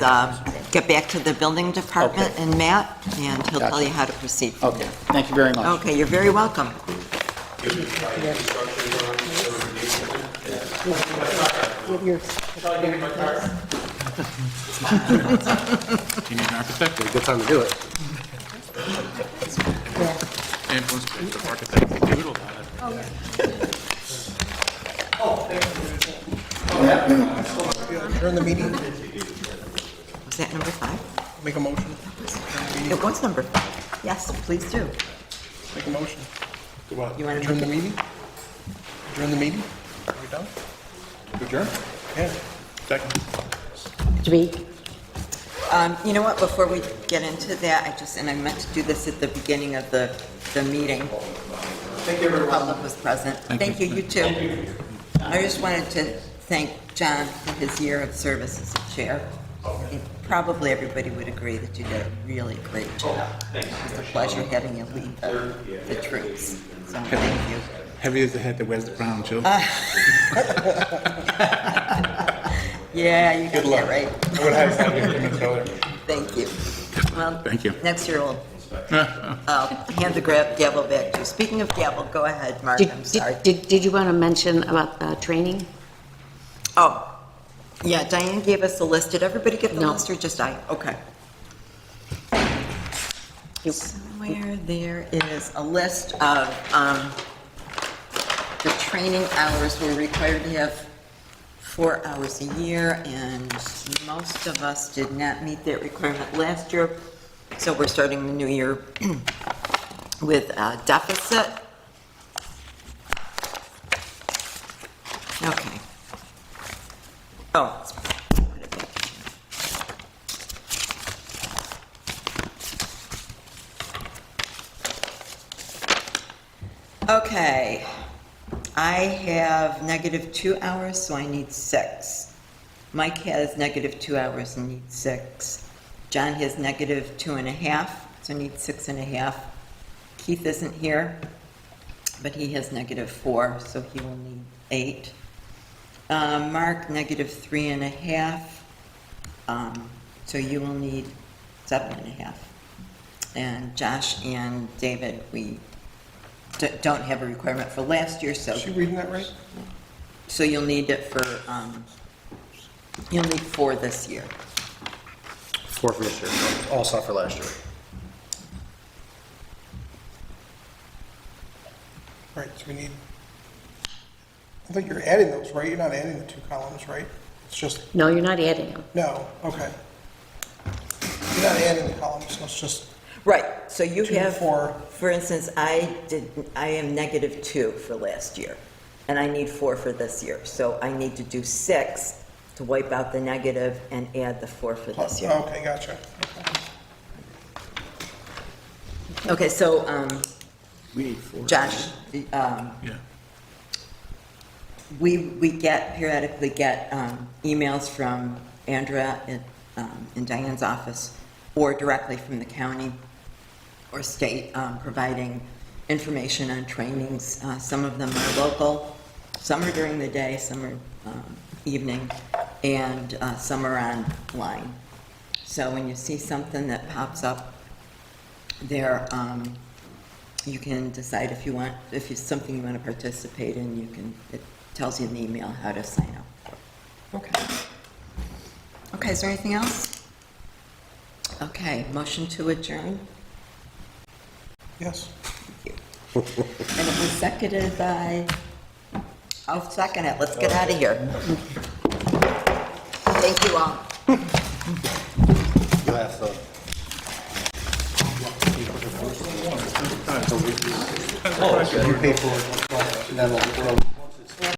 get back to the building department Okay. and Matt, and he'll tell Gotcha. you how to proceed. Okay, thank you very much. Okay, you're very welcome. Do you need an architect? Good time to do it. And once the architect doodle on it. Adjourn the meeting, Was that number 5? make a motion, It was number 5. Yes, please do. make a motion. You want to Adjourn the make it? meeting? Adjourn the meeting? Are we done? Adjourn? Yeah. Second. You know what, before we get into that, I meant to do this at the beginning of the meeting. Thank you, everyone. Public was present. Thank you, you too. I just wanted to thank John for his year of service as a chair. Probably everybody would agree that you did a really great job. It was a pleasure having you lead the troops, so thank you. Heavy as the head that wears the crown, Jill. Yeah, you got that right. I would have had you come and tell her. Thank you. Well, Thank you. next year I'll hand the gavel back to you. Speaking of gavel, go ahead, Mark, I'm sorry. Did you want to mention about training? Oh, yeah, Diane gave us a list. Did everybody get the No. list or just I? Okay. Somewhere there is a list of the training hours. We're required to have 4 hours a year, and most of us did not meet that requirement last year. So we're starting the new year with a deficit. Okay. Oh. let's put it back here. Okay. I have -2 hours, so I need 6. Mike has -2 hours and needs 6. John has -2.5, so needs 6.5. Keith isn't here, but he has -4, so he will need 8. Mark, -3.5, so you will need 7.5. And Josh and David, we don't have a requirement for last year, so. Is she reading that right? So you'll need it for You'll need 4 this year. 4 for this year, all set for last year. Right, so we need, I think you're adding those, right? You're not adding the 2 columns, right? It's just, No, you're not adding them. no, okay. You're not adding the columns, so it's just, Right, so you 2 have, for- for instance, I am -2 for last year, and I need 4 for this year. So I need to do 6 to wipe out the negative and add the 4 for this year. okay, gotcha. Okay. Okay, so, We need 4. Josh, Yeah. we periodically get emails from Andrea in Diane's office, or directly from the county or state, providing information on trainings. Some of them are local, some are during the day, some are evening, and some are online. So when you see something that pops up there, you can decide if it's something you want to participate in, it tells you in the email how to sign up. Okay. Okay, is there anything else? Okay, motion to adjourn, Yes. and it was seconded by, I'll second it, let's get out of here. Thank you all. You'll have to. You pay for it, and then we'll